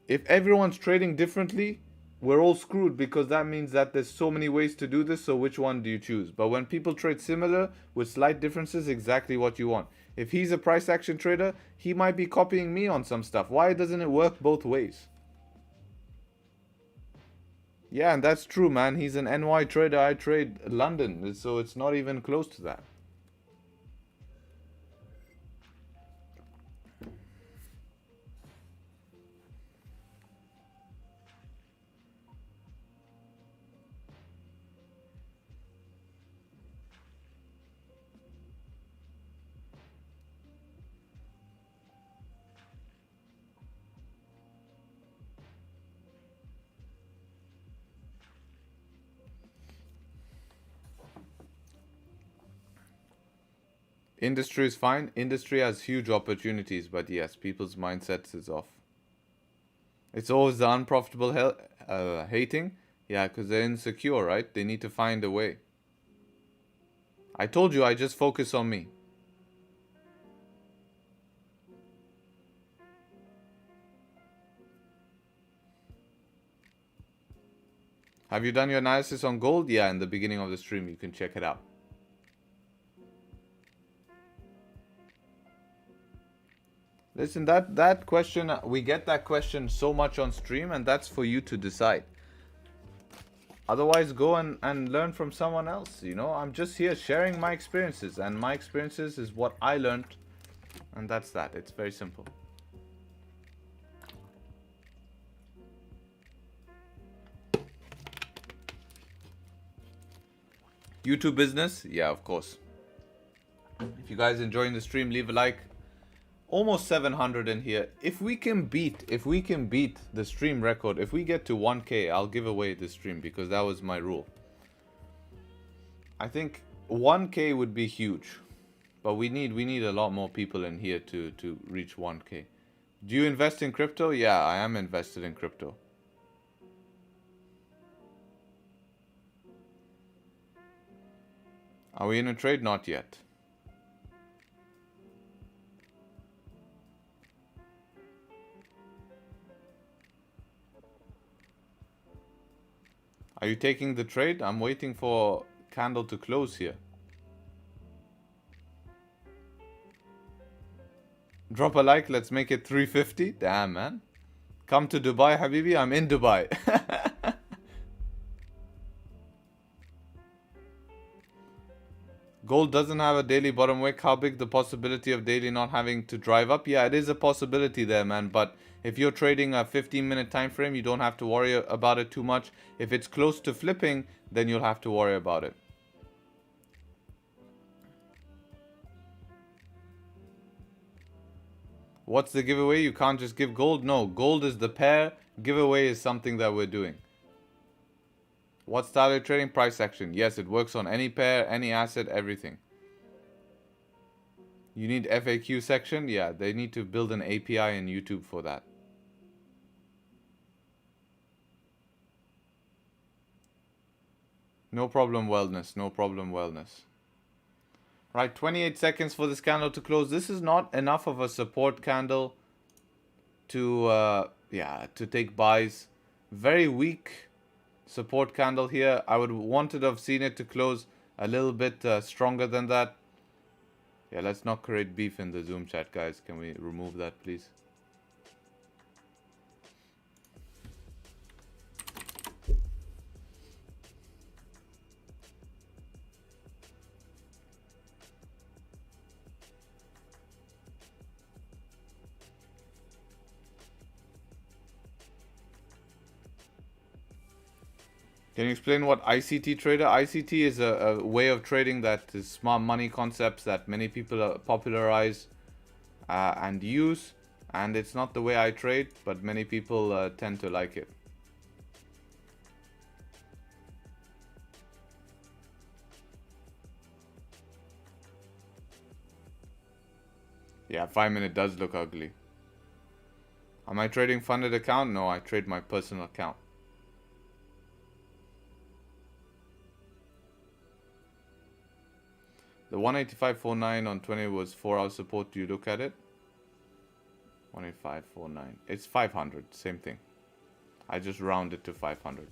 If everyone's trading differently, we're all screwed because that means that there's so many ways to do this, so which one do you choose? But when people trade similar with slight differences, exactly what you want. If he's a price action trader, he might be copying me on some stuff. Why doesn't it work both ways? Yeah, and that's true, man. He's an NY trader. I trade London, so it's not even close to that. Industry is fine. Industry has huge opportunities, but yes, people's mindsets is off. It's always the unprofitable hating. Yeah, because they're insecure, right? They need to find a way. I told you I just focus on me. Have you done your analysis on gold? Yeah, in the beginning of the stream, you can check it out. Listen, that question, we get that question so much on stream, and that's for you to decide. Otherwise, go and learn from someone else. You know, I'm just here sharing my experiences, and my experiences is what I learned, and that's that. It's very simple. YouTube business? Yeah, of course. If you guys enjoying the stream, leave a like. Almost 700 in here. If we can beat the stream record, if we get to 1K, I'll give away the stream because that was my rule. I think 1K would be huge, but we need a lot more people in here to reach 1K. Do you invest in crypto? Yeah, I am invested in crypto. Are we in a trade? Not yet. Are you taking the trade? I'm waiting for candle to close here. Drop a like. Let's make it 350. Damn, man. Come to Dubai, Habibi. I'm in Dubai. Gold doesn't have a daily bottom wick. How big the possibility of daily not having to drive up? Yeah, it is a possibility there, man. But if you're trading a 15-minute time frame, you don't have to worry about it too much. If it's close to flipping, then you'll have to worry about it. What's the giveaway? You can't just give gold? No, gold is the pair. Giveaway is something that we're doing. What style of trading? Price action. Yes, it works on any pair, any asset, everything. You need FAQ section? Yeah, they need to build an API in YouTube for that. No problem, wellness. No problem, wellness. Right, 28 seconds for this candle to close. This is not enough of a support candle to take buys. Very weak support candle here. I would wanted to have seen it to close a little bit stronger than that. Yeah, let's not create beef in the Zoom chat, guys. Can we remove that, please? Can you explain what ICT trader? ICT is a way of trading that is smart money concepts that many people popularize and use. And it's not the way I trade, but many people tend to like it. Yeah, 5-minute does look ugly. Am I trading funded account? No, I trade my personal account. The 185.49 on 20 was 4-hour support. Do you look at it? 185.49. It's 500. Same thing. I just round it to 500.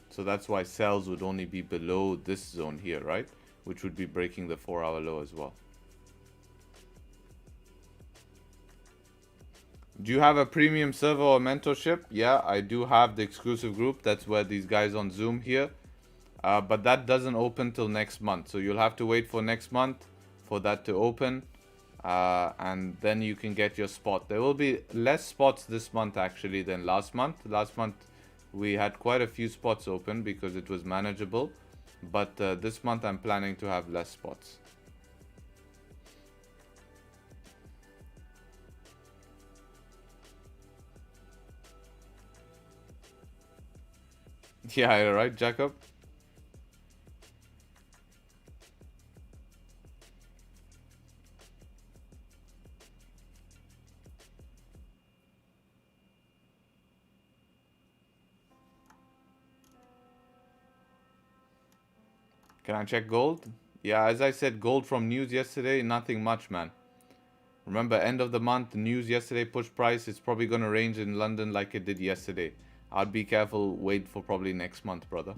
So that's why sells would only be below this zone here, right? Which would be breaking the 4-hour low as well. Do you have a premium server or mentorship? Yeah, I do have the exclusive group. That's where these guys on Zoom here. But that doesn't open till next month. So you'll have to wait for next month for that to open. And then you can get your spot. There will be less spots this month actually than last month. Last month we had quite a few spots open because it was manageable. But this month I'm planning to have less spots. Yeah, right, Jacob? Can I check gold? Yeah, as I said, gold from news yesterday, nothing much, man. Remember, end of the month, news yesterday pushed price. It's probably going to range in London like it did yesterday. I'd be careful, wait for probably next month, brother.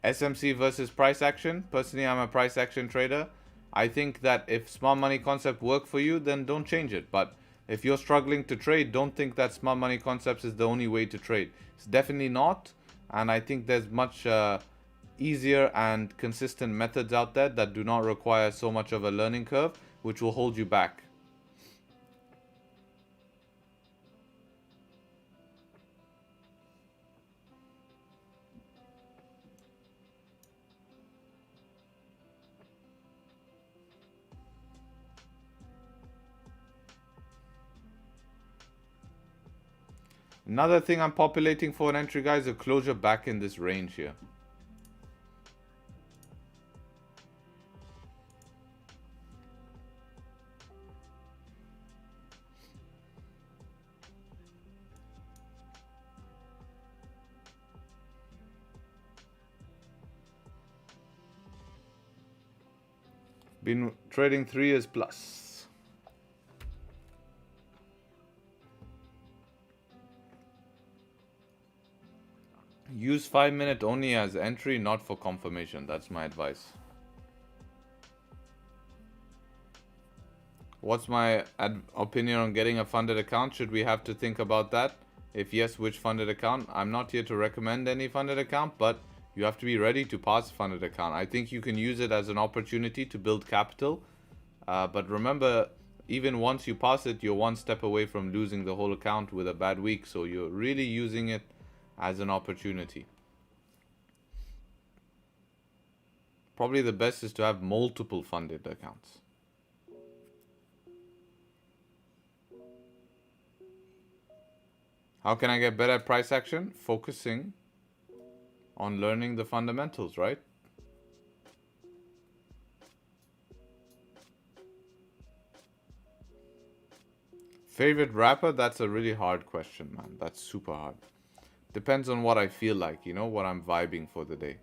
SMC versus price action. Personally, I'm a price action trader. I think that if smart money concept work for you, then don't change it. But if you're struggling to trade, don't think that smart money concepts is the only way to trade. It's definitely not. And I think there's much easier and consistent methods out there that do not require so much of a learning curve, which will hold you back. Another thing I'm populating for an entry, guys, a closure back in this range here. Been trading 3 years plus. Use 5-minute only as entry, not for confirmation. That's my advice. What's my opinion on getting a funded account? Should we have to think about that? If yes, which funded account? I'm not here to recommend any funded account, but you have to be ready to pass a funded account. I think you can use it as an opportunity to build capital. But remember, even once you pass it, you're one step away from losing the whole account with a bad week. So you're really using it as an opportunity. Probably the best is to have multiple funded accounts. How can I get better at price action? Focusing on learning the fundamentals, right? Favorite rapper? That's a really hard question, man. That's super hard. Depends on what I feel like, you know, what I'm vibing for the day.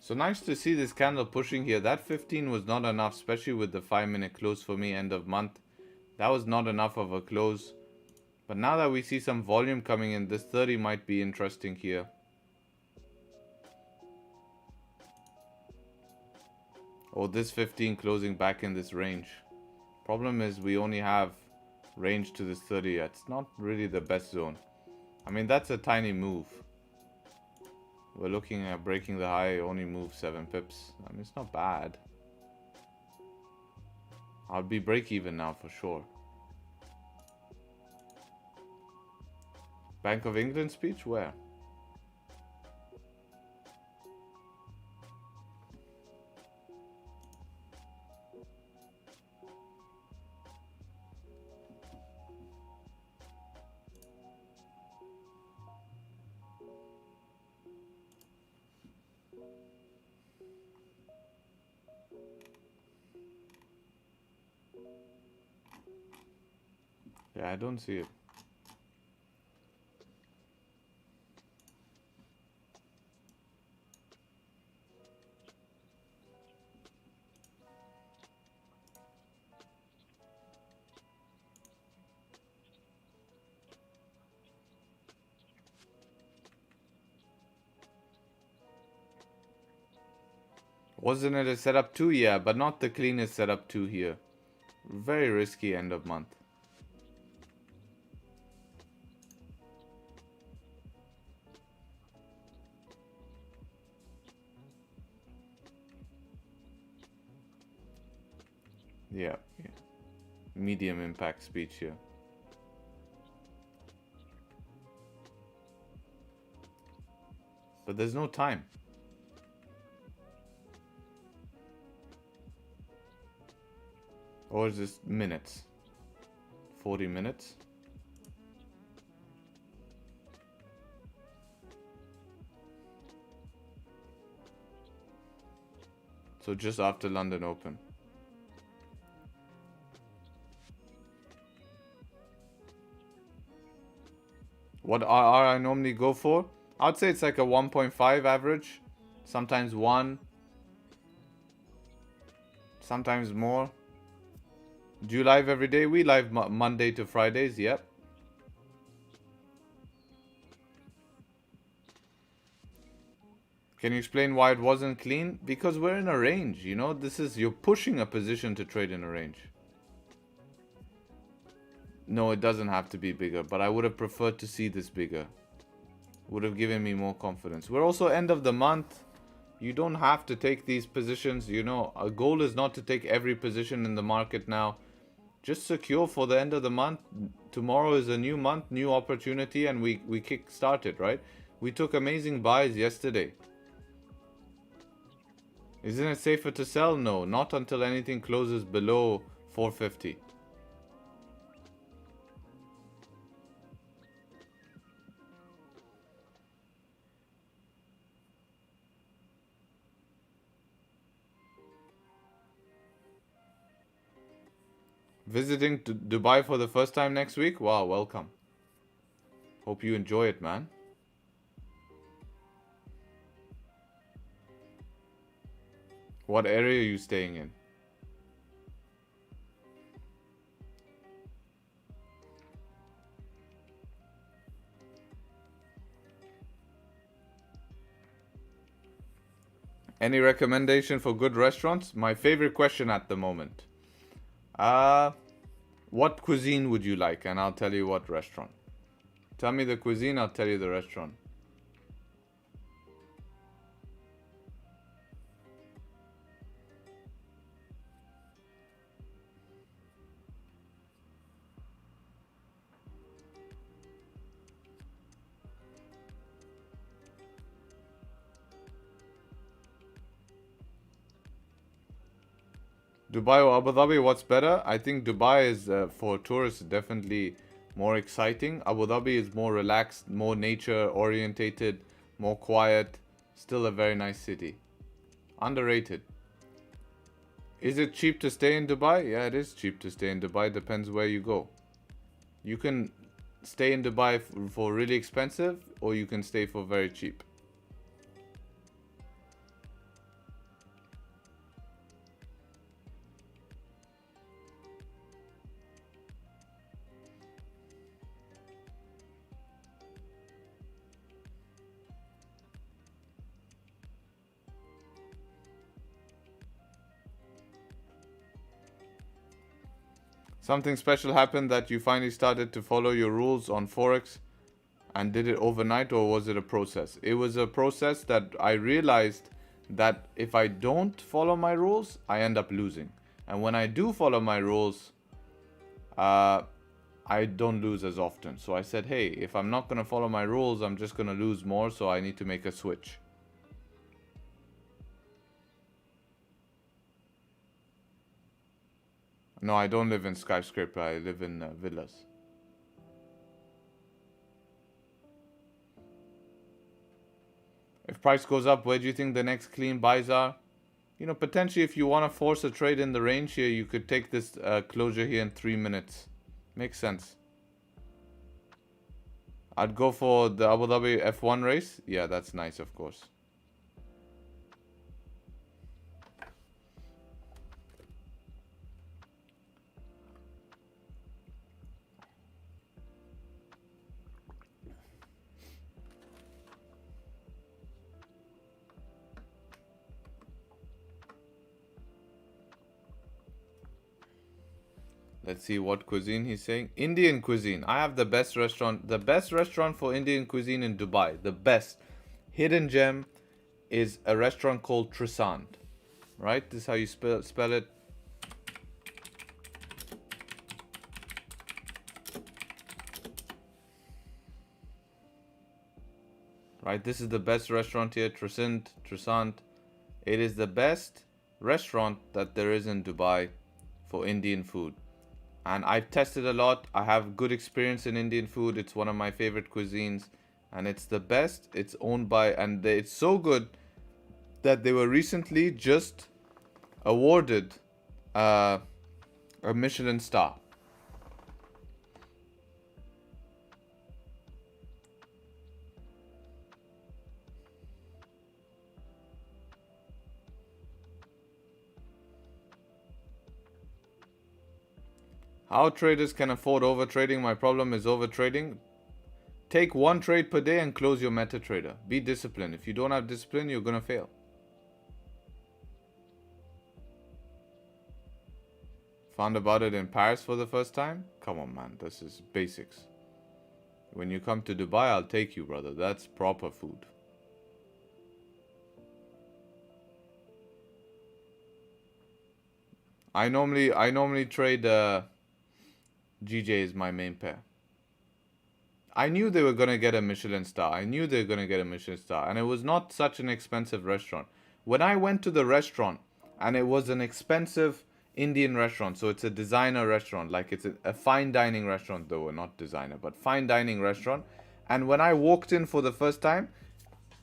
So nice to see this candle pushing here. That 15 was not enough, especially with the 5-minute close for me end of month. That was not enough of a close. But now that we see some volume coming in, this 30 might be interesting here. Or this 15 closing back in this range. Problem is we only have range to this 30. It's not really the best zone. I mean, that's a tiny move. We're looking at breaking the high, only move 7 pips. I mean, it's not bad. I'll be break even now for sure. Bank of England speech? Where? Yeah, I don't see it. Wasn't it a setup 2? Yeah, but not the cleanest setup 2 here. Very risky end of month. Yeah, yeah. medium impact speech here. But there's no time. Or is this minutes? 40 minutes. So just after London Open. What R I normally go for? I'd say it's like a 1.5 average. Sometimes 1. Sometimes more. Do you live every day? We live Monday to Fridays, yep. Can you explain why it wasn't clean? Because we're in a range, you know? You're pushing a position to trade in a range. No, it doesn't have to be bigger, but I would have preferred to see this bigger. Would have given me more confidence. We're also end of the month. You don't have to take these positions, you know. Our goal is not to take every position in the market now. Just secure for the end of the month. Tomorrow is a new month, new opportunity, and we kick started, right? We took amazing buys yesterday. Isn't it safer to sell? No, not until anything closes below 450. Visiting to Dubai for the first time next week? Wow, welcome. Hope you enjoy it, man. What area are you staying in? Any recommendation for good restaurants? My favorite question at the moment. What cuisine would you like? And I'll tell you what restaurant. Tell me the cuisine, I'll tell you the restaurant. Dubai or Abu Dhabi, what's better? I think Dubai is, for tourists, definitely more exciting. Abu Dhabi is more relaxed, more nature orientated, more quiet. Still a very nice city. Underrated. Is it cheap to stay in Dubai? Yeah, it is cheap to stay in Dubai. Depends where you go. You can stay in Dubai for really expensive, or you can stay for very cheap. Something special happened that you finally started to follow your rules on Forex and did it overnight, or was it a process? It was a process that I realized that if I don't follow my rules, I end up losing. And when I do follow my rules, I don't lose as often. So I said, hey, if I'm not going to follow my rules, I'm just going to lose more. So I need to make a switch. No, I don't live in skyscraper. I live in villas. If price goes up, where do you think the next clean buys are? You know, potentially if you want to force a trade in the range here, you could take this closure here in 3 minutes. Makes sense. I'd go for the Abu Dhabi F1 race. Yeah, that's nice, of course. Let's see what cuisine he's saying. Indian cuisine. I have the best restaurant. The best restaurant for Indian cuisine in Dubai. The best. Hidden gem is a restaurant called Tradesharpe. Right? This is how you spell it. Right, this is the best restaurant here, Trisant. It is the best restaurant that there is in Dubai for Indian food. And I've tested a lot. I have good experience in Indian food. It's one of my favorite cuisines. And it's the best. It's owned by, and it's so good that they were recently just awarded uh, a Michelin star. How traders can afford overtrading? My problem is overtrading. Take one trade per day and close your MetaTrader. Be disciplined. If you don't have discipline, you're going to fail. Found about it in Paris for the first time? Come on, man. This is basics. When you come to Dubai, I'll take you, brother. That's proper food. I normally trade GJ is my main pair. I knew they were gonna get a Michelin star. I knew they were gonna get a Michelin star, and it was not such an expensive restaurant. When I went to the restaurant, and it was an expensive Indian restaurant, so it's a designer restaurant, like it's a fine dining restaurant, though not designer, but fine dining restaurant. And when I walked in for the first time,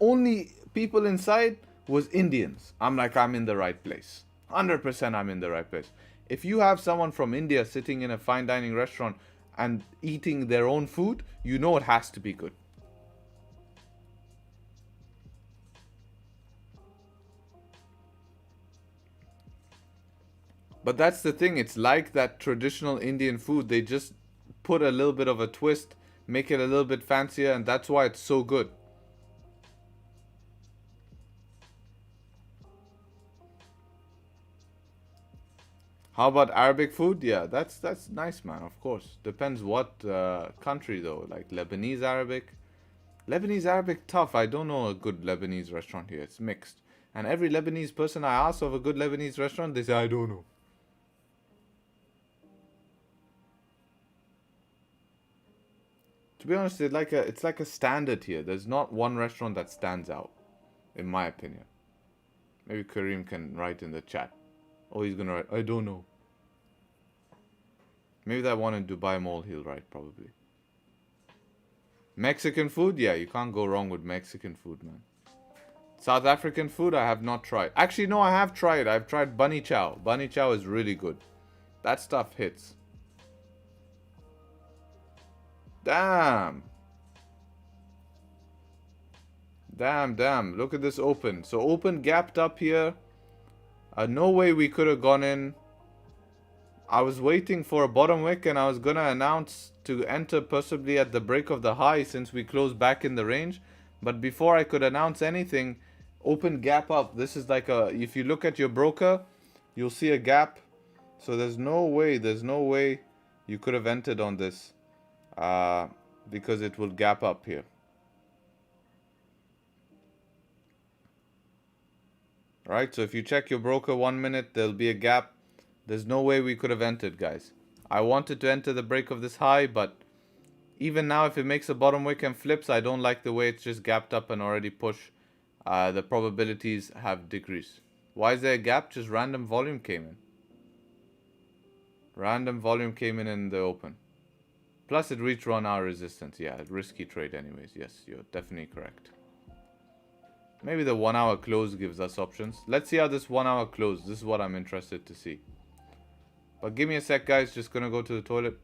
only people inside was Indians. I'm like, I'm in the right place. 100% I'm in the right place. If you have someone from India sitting in a fine dining restaurant and eating their own food, you know it has to be good. But that's the thing, it's like that traditional Indian food. They just put a little bit of a twist, make it a little bit fancier, and that's why it's so good. How about Arabic food? Yeah, that's nice, man. Of course, depends what country though. Like Lebanese Arabic, Lebanese Arabic tough. I don't know a good Lebanese restaurant here. It's mixed, and every Lebanese person I ask of a good Lebanese restaurant, they say I don't know. To be honest, it's like a standard here. There's not one restaurant that stands out, in my opinion. Maybe Kareem can write in the chat. Oh, he's gonna write, I don't know. Maybe that one in Dubai Mall he'll write, probably. Mexican food? Yeah, you can't go wrong with Mexican food, man. South African food, I have not tried. Actually, no, I have tried. I've tried bunny chow. Bunny chow is really good. That stuff hits. Damn. Damn. Look at this open. So open gapped up here. No way we could have gone in. I was waiting for a bottom wick and I was gonna announce to enter possibly at the break of the high since we closed back in the range. But before I could announce anything, open gap up. This is like a, if you look at your broker, you'll see a gap. So there's no way you could have entered on this because it will gap up here. Right, so if you check your broker 1 minute, there'll be a gap. There's no way we could have entered, guys. I wanted to enter the break of this high, but even now, if it makes a bottom wick and flips, I don't like the way it's just gapped up and already push. The probabilities have decreased. Why is there a gap? Just random volume came in. Random volume came in the open. Plus, it reached 1 hour resistance. Yeah, risky trade anyways. Yes, you're definitely correct. Maybe the 1 hour close gives us options. Let's see how this 1 hour close. This is what I'm interested to see. But give me a sec, guys. Just gonna go to the toilet.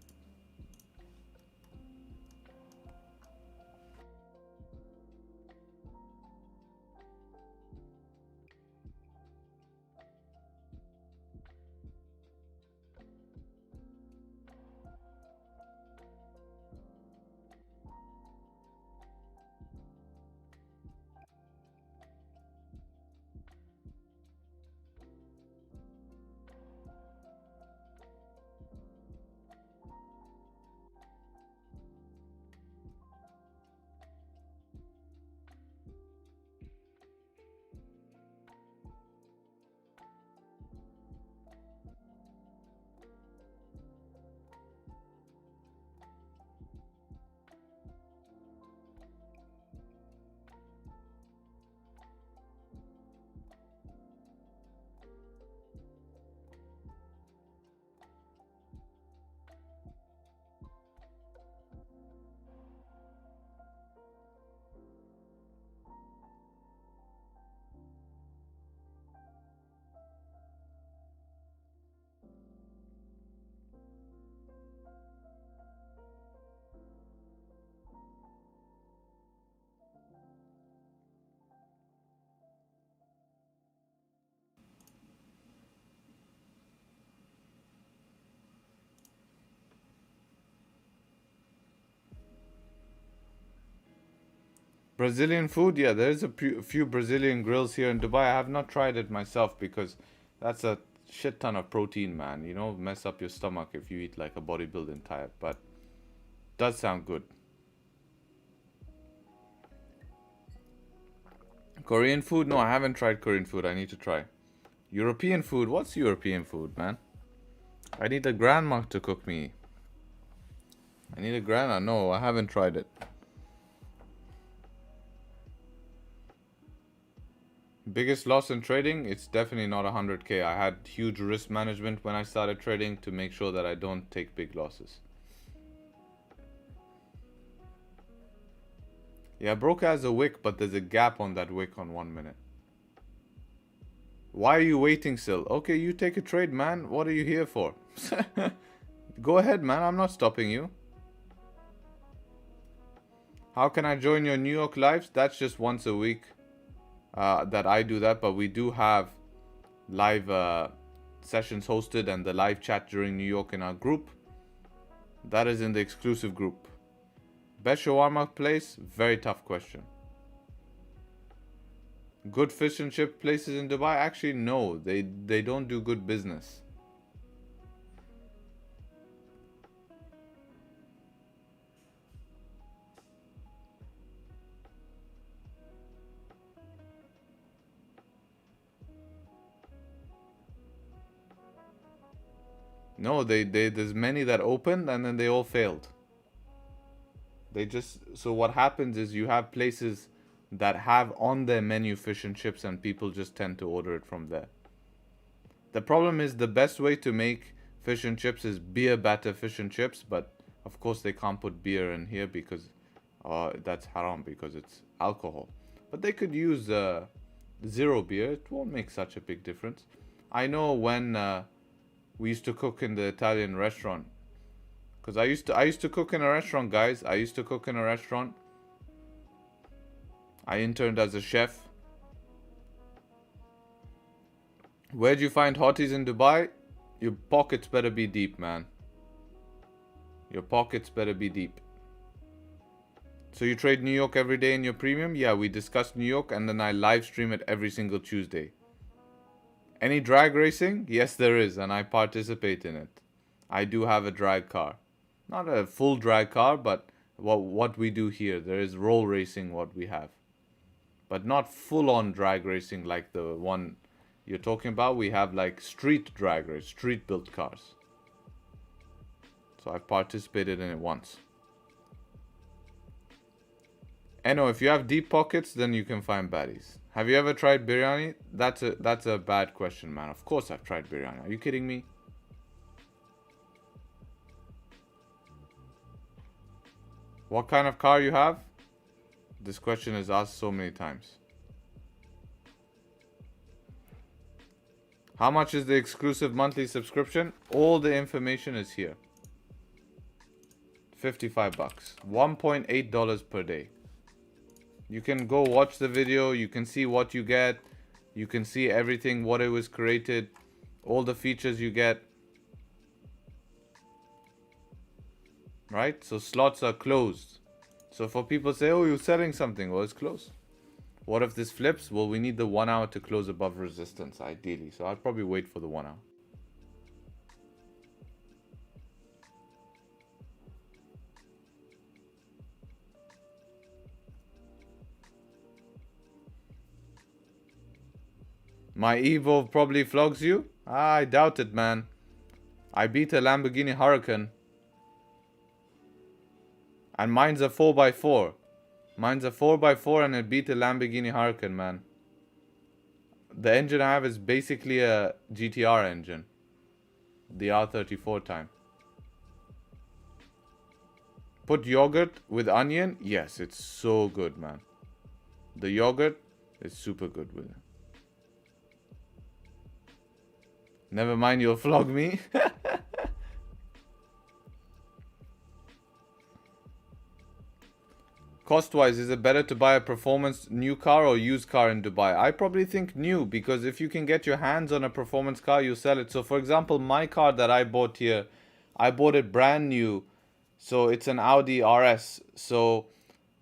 Brazilian food, yeah, there's a few Brazilian grills here in Dubai. I have not tried it myself because that's a shit ton of protein, man. You know, mess up your stomach if you eat like a bodybuilding type, but does sound good. Korean food? No, I haven't tried Korean food. I need to try. European food? What's European food, man? I need a grandma to cook me. I need a grandma. No, I haven't tried it. Biggest loss in trading? It's definitely not 100k. I had huge risk management when I started trading to make sure that I don't take big losses. Yeah, broker has a wick, but there's a gap on that wick on 1 minute. Why are you waiting still? Okay, you take a trade, man. What are you here for? Go ahead, man. I'm not stopping you. How can I join your New York lives? That's just once a week that I do that, but we do have live sessions hosted and the live chat during New York in our group. That is in the exclusive group. Best shawarma place? Very tough question. Good fish and chip places in Dubai? Actually, no. They don't do good business. No, there's many that opened and then they all failed. So what happens is you have places that have on their menu fish and chips and people just tend to order it from there. The problem is the best way to make fish and chips is beer batter fish and chips, but of course they can't put beer in here because that's haram because it's alcohol. But they could use zero beer. It won't make such a big difference. I know when we used to cook in the Italian restaurant, because I used to cook in a restaurant, guys. I used to cook in a restaurant. I interned as a chef. Where'd you find hotties in Dubai? Your pockets better be deep, man. Your pockets better be deep. So you trade New York every day in your premium? Yeah, we discuss New York and then I live stream it every single Tuesday. Any drag racing? Yes, there is, and I participate in it. I do have a drag car. Not a full drag car, but what we do here. There is roll racing, what we have. But not full-on drag racing like the one you're talking about. We have like street drag race, street-built cars. So I've participated in it once. Eno, if you have deep pockets, then you can find baddies. Have you ever tried biryani? That's a bad question, man. Of course I've tried biryani. Are you kidding me? What kind of car you have? This question is asked so many times. How much is the exclusive monthly subscription? All the information is here. 55 bucks. $1.8 per day. You can go watch the video. You can see what you get. You can see everything, what it was created. All the features you get. Right? So slots are closed. So for people say, oh, you're selling something. Well, it's closed. What if this flips? Well, we need the 1 hour to close above resistance, ideally. So I'll probably wait for the 1 hour. My Evo probably flogs you? I doubt it, man. I beat a Lamborghini Huracan. And mine's a 4x4. Mine's a 4x4 and it beat a Lamborghini Huracan, man. The engine I have is basically a GTR engine. The R34 time. Put yogurt with onion? Yes, it's so good, man. The yogurt is super good with it. Never mind, you'll flog me. Cost-wise, is it better to buy a performance new car or used car in Dubai? I probably think new, because if you can get your hands on a performance car, you sell it. So for example, my car that I bought here, I bought it brand new. So it's an Audi RS. So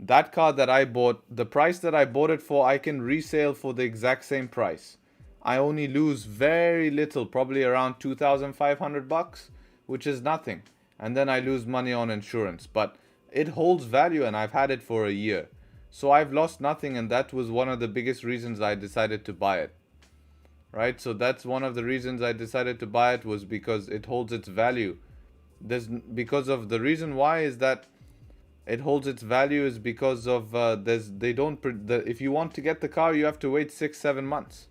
that car that I bought, the price that I bought it for, I can resale for the exact same price. I only lose very little, probably around 2,500 bucks, which is nothing. And then I lose money on insurance, but it holds value and I've had it for a year. So I've lost nothing, and that was one of the biggest reasons I decided to buy it. Right? So that's one of the reasons I decided to buy it, was because it holds its value. Because of the reason why is that it holds its value is because of if you want to get the car, you have to wait 6-7 months.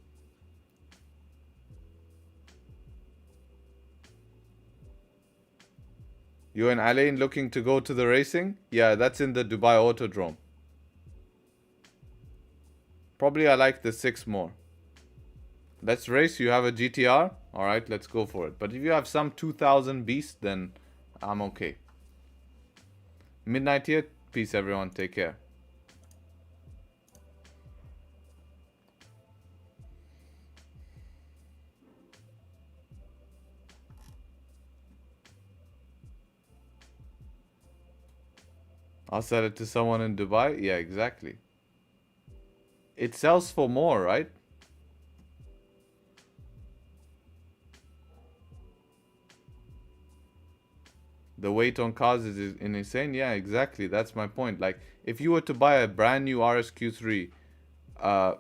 You and Alain looking to go to the racing? Yeah, that's in the Dubai Autodrome. Probably I like the 6 more. Let's race. You have a GTR? Alright, let's go for it. But if you have some 2000 beast, then I'm okay. Midnight here. Peace, everyone. Take care. I'll sell it to someone in Dubai? Yeah, exactly. It sells for more, right? The weight on cars is insane. Yeah, exactly. That's my point. Like, if you were to buy a brand new RSQ3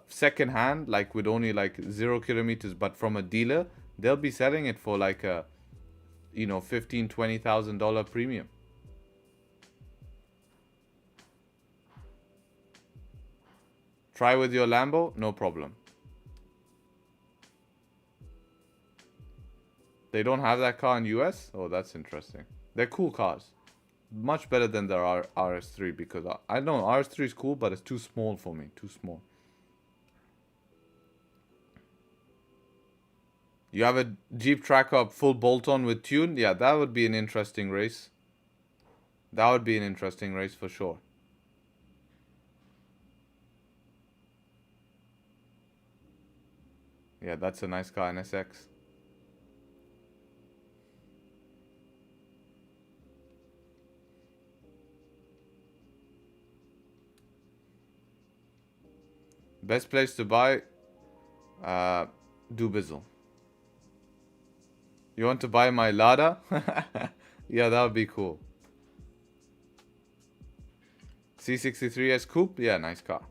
second hand, like with only like 0 kilometers, but from a dealer, they'll be selling it for like a, $15,000-$20,000 premium. Try with your Lambo, no problem. They don't have that car in US? Oh, that's interesting. They're cool cars. Much better than their RS3, because I know RS3 is cool, but it's too small for me. Too small. You have a Jeep Tracker full bolt-on with tune? Yeah, that would be an interesting race. That would be an interesting race for sure. Yeah, that's a nice car, NSX. Best place to buy? Dubizzle. You want to buy my Lada? Yeah, that would be cool. C63S Coupe? Yeah, nice car.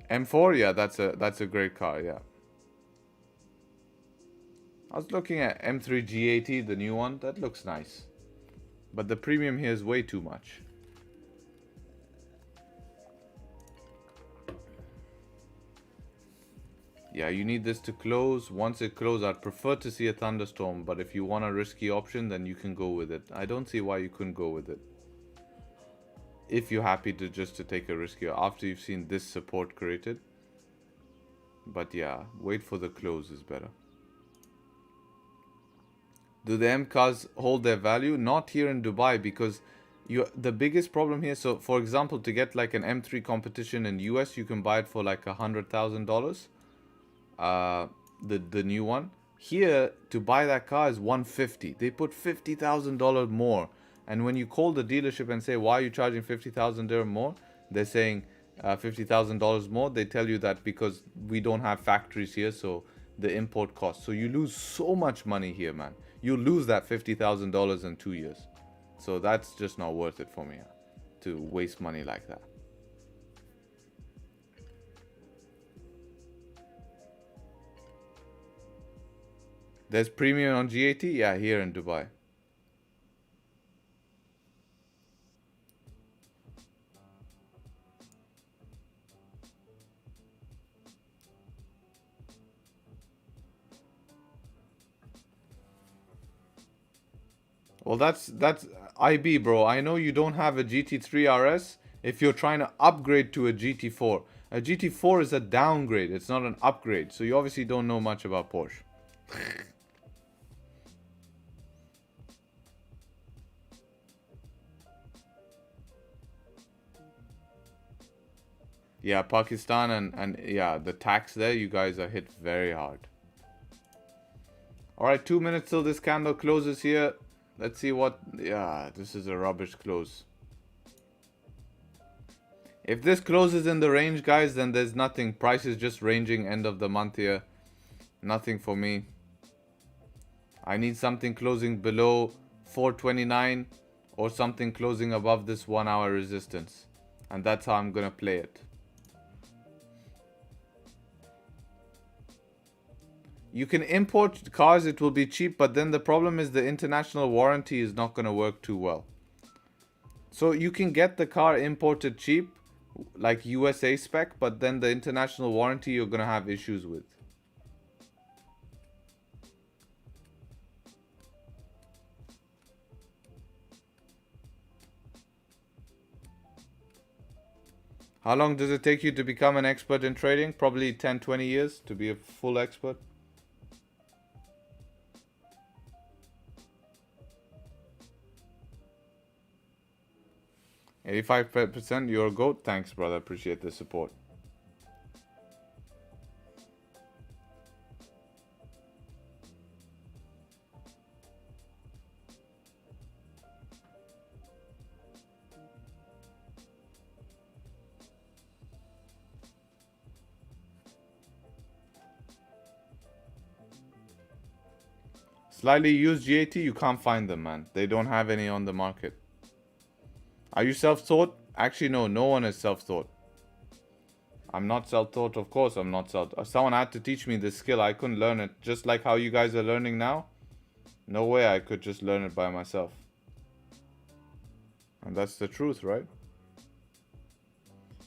M4? Yeah, that's a great car, yeah. I was looking at M3 G80, the new one. That looks nice. But the premium here is way too much. Yeah, you need this to close. Once it closes, I'd prefer to see a thunderstorm. But if you want a risky option, then you can go with it. I don't see why you couldn't go with it. If you're happy to take a riskier after you've seen this support created. But yeah, wait for the close is better. Do the M cars hold their value? Not here in Dubai, because the biggest problem here. So, for example, to get like an M3 competition in US, you can buy it for like $100,000. The new one. Here, to buy that car is 150. They put $50,000 more. And when you call the dealership and say, why are you charging 50,000 dirham more? They're saying $50,000 more. They tell you that because we don't have factories here, so the import cost. So you lose so much money here, man. You lose that $50,000 in 2 years. So that's just not worth it for me to waste money like that. There's premium on G80? Yeah, here in Dubai. Well, that's IB, bro. I know you don't have a GT3 RS if you're trying to upgrade to a GT4. A GT4 is a downgrade. It's not an upgrade. So you obviously don't know much about Porsche. Yeah, Pakistan and yeah, the tax there, you guys are hit very hard. Alright, 2 minutes till this candle closes here. Let's see what... Yeah, this is a rubbish close. If this closes in the range, guys, then there's nothing. Price is just ranging end of the month here. Nothing for me. I need something closing below 429 or something closing above this 1 hour resistance. And that's how I'm gonna play it. You can import cars, it will be cheap, but then the problem is the international warranty is not gonna work too well. So you can get the car imported cheap, like USA spec, but then the international warranty you're gonna have issues with. How long does it take you to become an expert in trading? Probably 10-20 years to be a full expert. %, you're a goat. Thanks, brother. Appreciate the support. Slightly used GAT, you can't find them, man. They don't have any on the market. Are you self-taught? Actually, no. No one is self-taught. I'm not self-taught. Of course, I'm not self-taught. Someone had to teach me this skill. I couldn't learn it. Just like how you guys are learning now. No way I could just learn it by myself. And that's the truth, right?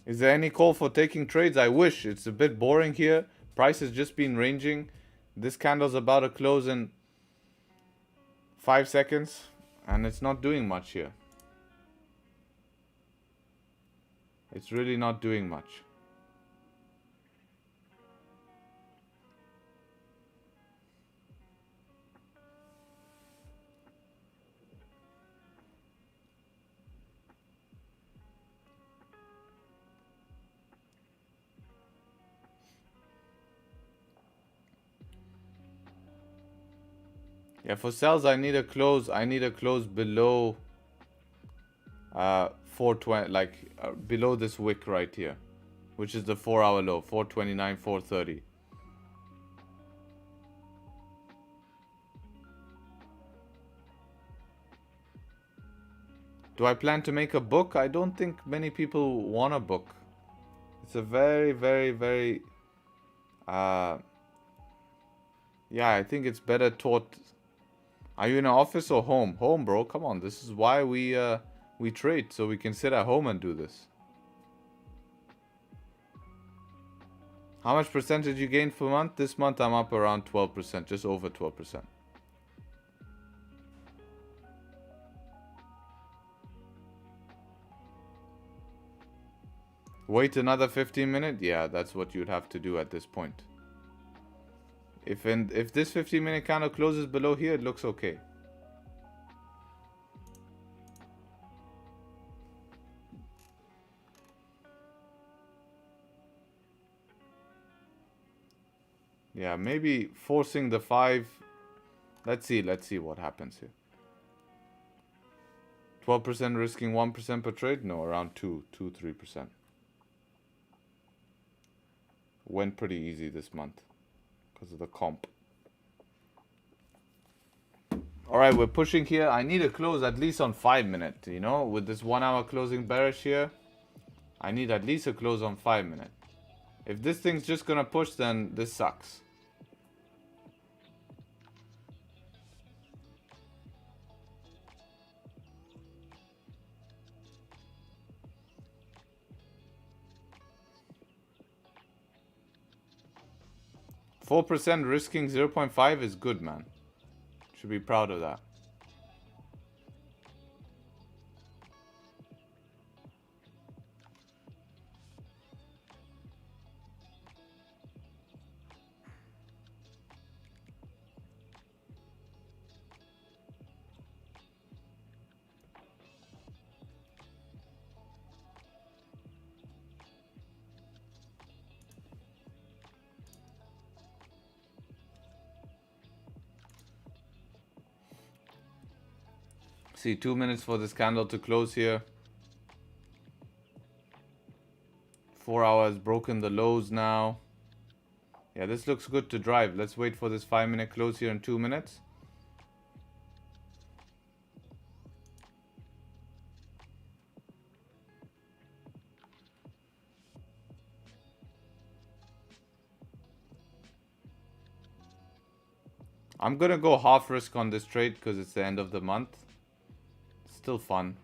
Is there any call for taking trades? I wish. It's a bit boring here. Price has just been ranging. This candle's about to close in 5 seconds. And it's not doing much here. It's really not doing much. Yeah, for sells, I need a close. I need a close below 420, like below this wick right here, which is the 4-hour low, 429, 430. Do I plan to make a book? I don't think many people want a book. It's a very, very, very yeah, I think it's better taught. Are you in an office or home? Home, bro. Come on. This is why we trade, so we can sit at home and do this. How much percentage you gain per month? This month I'm up around 12%, just over 12%. Wait another 15 minutes? Yeah, that's what you'd have to do at this point. If this 15-minute candle closes below here, it looks okay. Yeah, maybe forcing the 5. Let's see what happens here. 12% risking 1% per trade? No, around 3%. Went pretty easy this month because of the comp. Alright, we're pushing here. I need a close at least on 5 minutes, you know, with this 1 hour closing bearish here. I need at least a close on 5 minutes. If this thing's just gonna push, then this sucks. %, risking 0.5 is good, man. Should be proud of that. See, 2 minutes for this candle to close here. 4 hours broken the lows now. Yeah, this looks good to drive. Let's wait for this 5-minute close here in 2 minutes. I'm gonna go half risk on this trade because it's the end of the month. Still fun.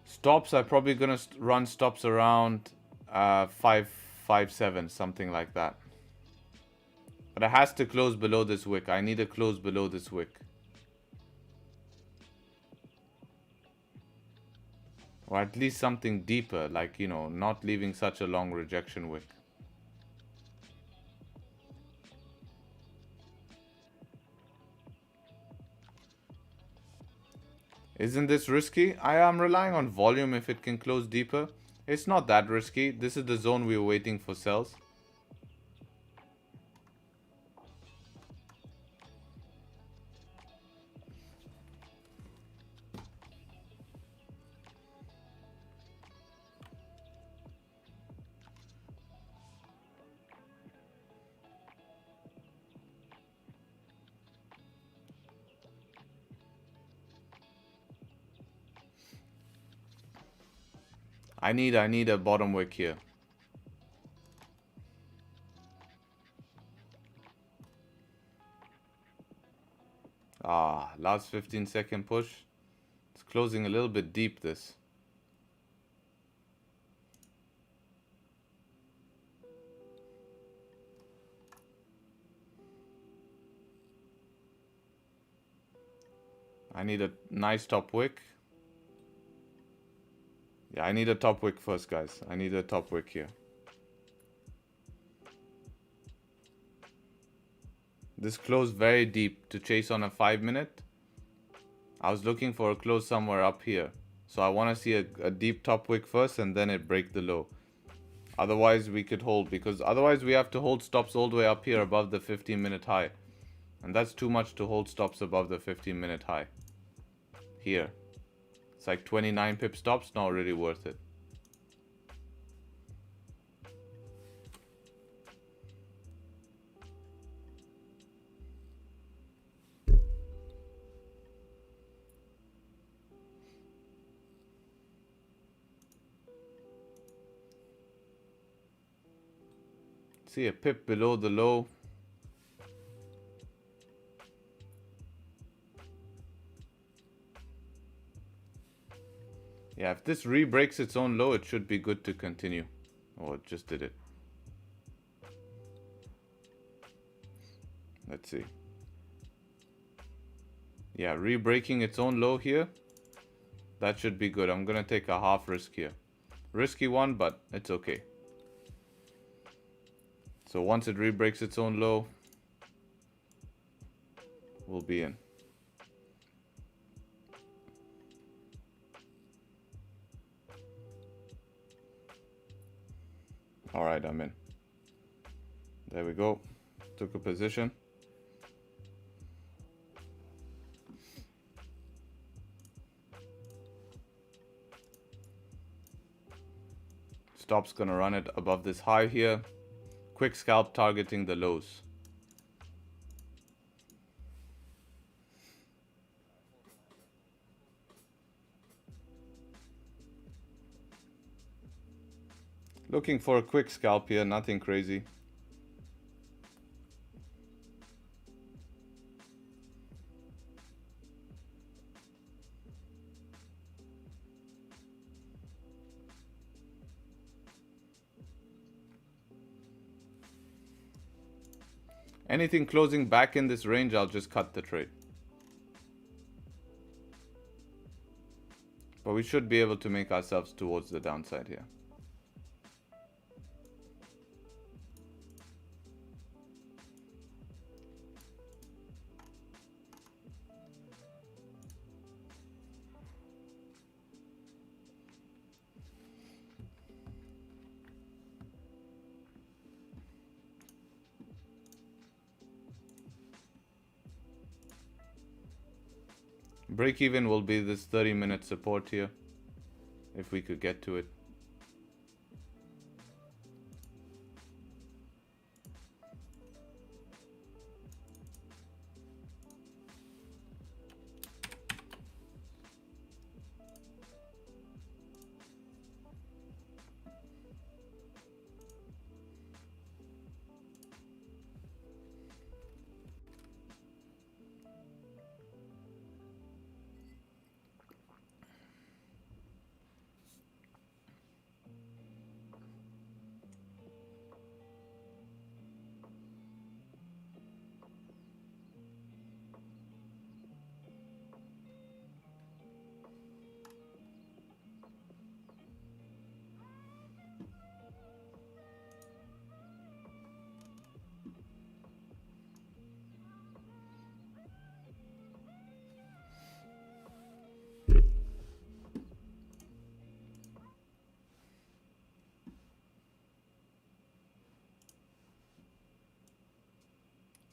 Stops, I'm probably gonna run stops around 557, something like that. But it has to close below this wick. I need a close below this wick. Or at least something deeper, like, you know, not leaving such a long rejection wick. Isn't this risky? I am relying on volume if it can close deeper. It's not that risky. This is the zone we were waiting for sells. I need a bottom wick here. Last 15-second push. It's closing a little bit deep, this. I need a nice top wick. Yeah, I need a top wick first, guys. I need a top wick here. This closed very deep to chase on a 5-minute. I was looking for a close somewhere up here. So I want to see a deep top wick first and then it break the low. Otherwise we could hold, because otherwise we have to hold stops all the way up here above the 15-minute high. And that's too much to hold stops above the 15-minute high. Here. It's like 29 pip stops, not really worth it. See a pip below the low. Yeah, if this re-breaks its own low, it should be good to continue. Oh, it just did it. Let's see. Yeah, re-breaking its own low here. That should be good. I'm gonna take a half risk here. Risky one, but it's okay. So once it re-breaks its own low, we'll be in. All right, I'm in. There we go. Took a position. Stop's gonna run it above this high here. Quick scalp targeting the lows. Looking for a quick scalp here, nothing crazy. Anything closing back in this range, I'll just cut the trade. But we should be able to make ourselves towards the downside here. Break even will be this 30-minute support here, if we could get to it.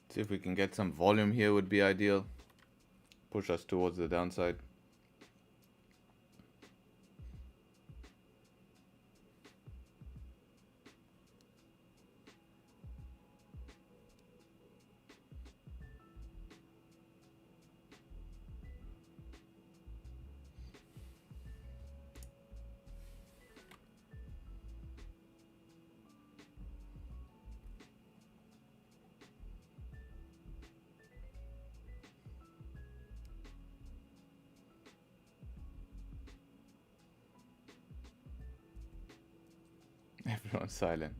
See if we can get some volume here would be ideal. Push us towards the downside. Everyone's silent.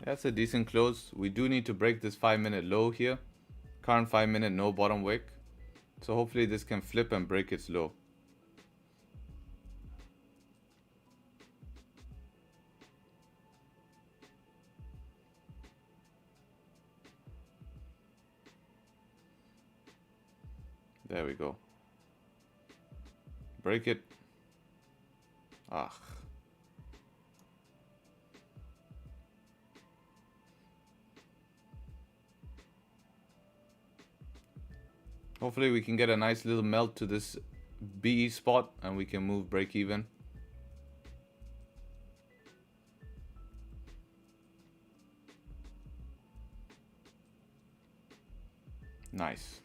That's a decent close. We do need to break this 5-minute low here. Current 5-minute no bottom wick. So hopefully this can flip and break its low. There we go. Break it. Ah. Hopefully we can get a nice little melt to this BE spot and we can move break even. Nice.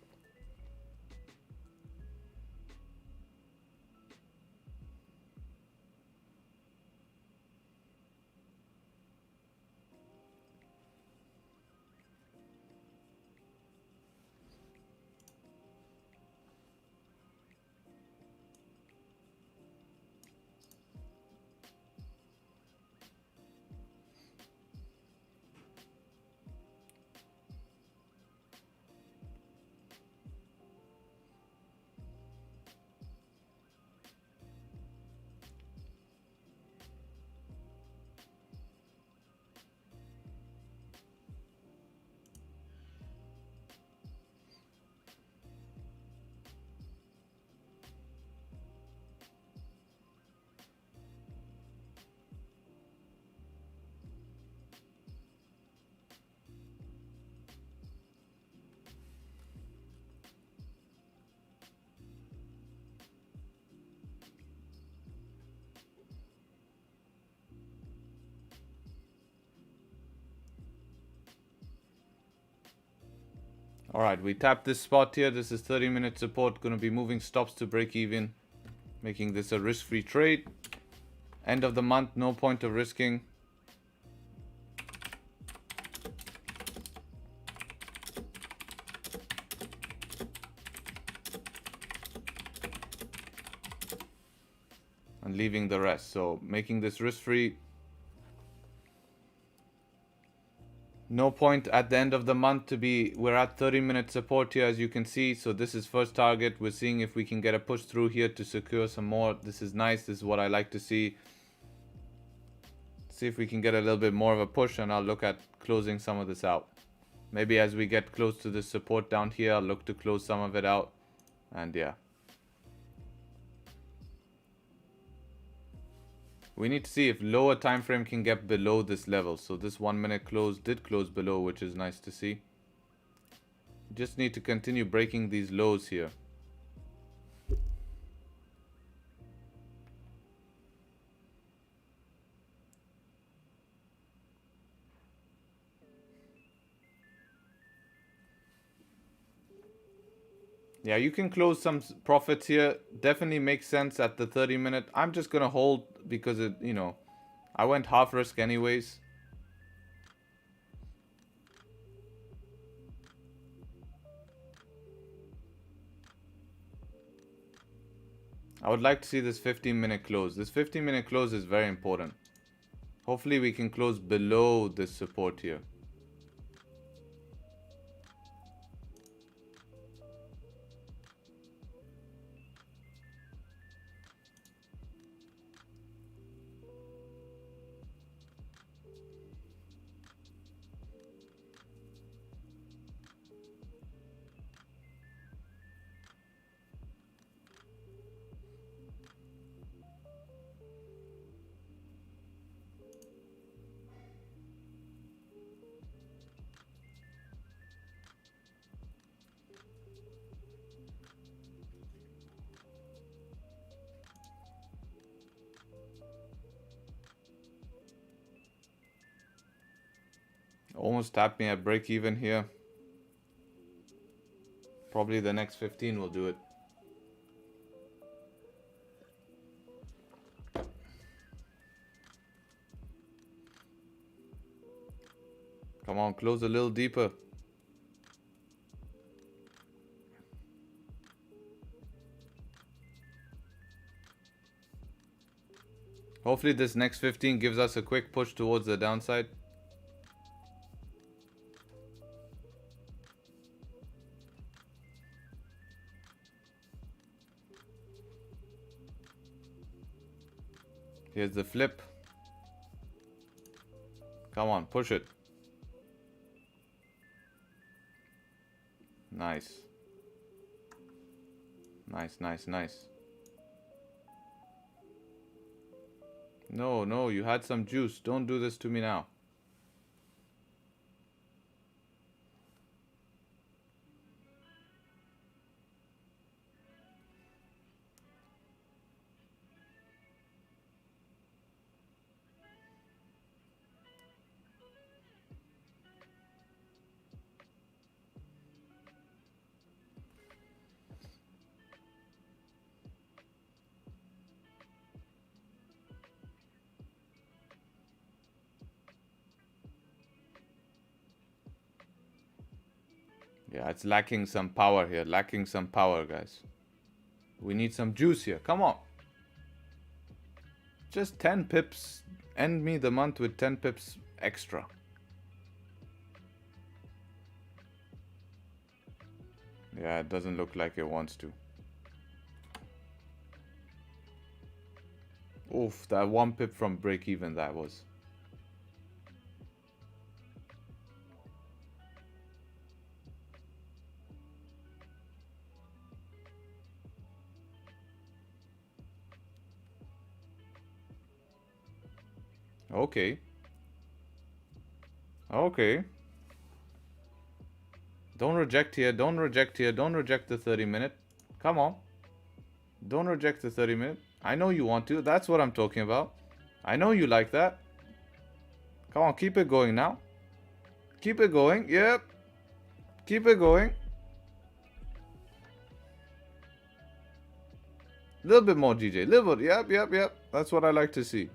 Alright, we tapped this spot here. This is 30-minute support. Going to be moving stops to break even. Making this a risk-free trade. End of the month, no point of risking. And leaving the rest. So making this risk-free. No point at the end of the month to be, we're at 30-minute support here as you can see. So this is first target. We're seeing if we can get a push through here to secure some more. This is nice. This is what I like to see. See if we can get a little bit more of a push and I'll look at closing some of this out. Maybe as we get close to this support down here, I'll look to close some of it out. And yeah. We need to see if lower time frame can get below this level. So this 1 minute close did close below, which is nice to see. Just need to continue breaking these lows here. Yeah, you can close some profits here. Definitely makes sense at the 30 minute. I'm just going to hold because it, you know, I went half risk anyways. I would like to see this 15-minute close. This 15-minute close is very important. Hopefully we can close below this support here. Almost tapped me at break even here. Probably the next 15 will do it. Come on, close a little deeper. Hopefully this next 15 gives us a quick push towards the downside. Here's the flip. Come on, push it. Nice. Nice, nice, nice. No, no, you had some juice. Don't do this to me now. Yeah, it's lacking some power here. Lacking some power, guys. We need some juice here. Come on. Just 10 pips. End me the month with 10 pips extra. Yeah, it doesn't look like it wants to. Oof, that 1 pip from break even, that was. Okay. Okay. Don't reject here. Don't reject here. Don't reject the 30 minute. Come on. Don't reject the 30 minute. I know you want to. That's what I'm talking about. I know you like that. Come on, keep it going now. Keep it going. Yep. Keep it going. A little bit more, GJ. Little bit. Yep, yep, yep. That's what I like to see.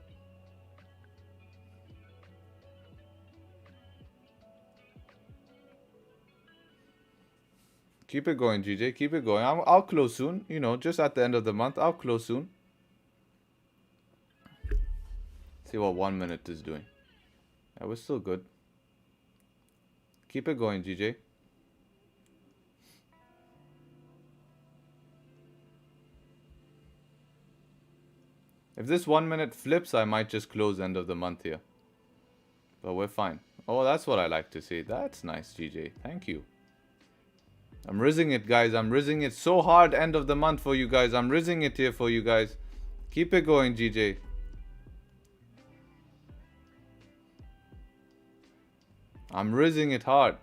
Keep it going, GJ. Keep it going. I'll close soon. You know, just at the end of the month. I'll close soon. See what 1 minute is doing. That was still good. Keep it going, GJ. If this 1 minute flips, I might just close end of the month here. But we're fine. Oh, that's what I like to see. That's nice, GJ. Thank you. I'm rizzing it, guys. I'm rizzing it so hard end of the month for you guys. I'm rizzing it here for you guys. Keep it going, GJ. I'm rizzing it hard.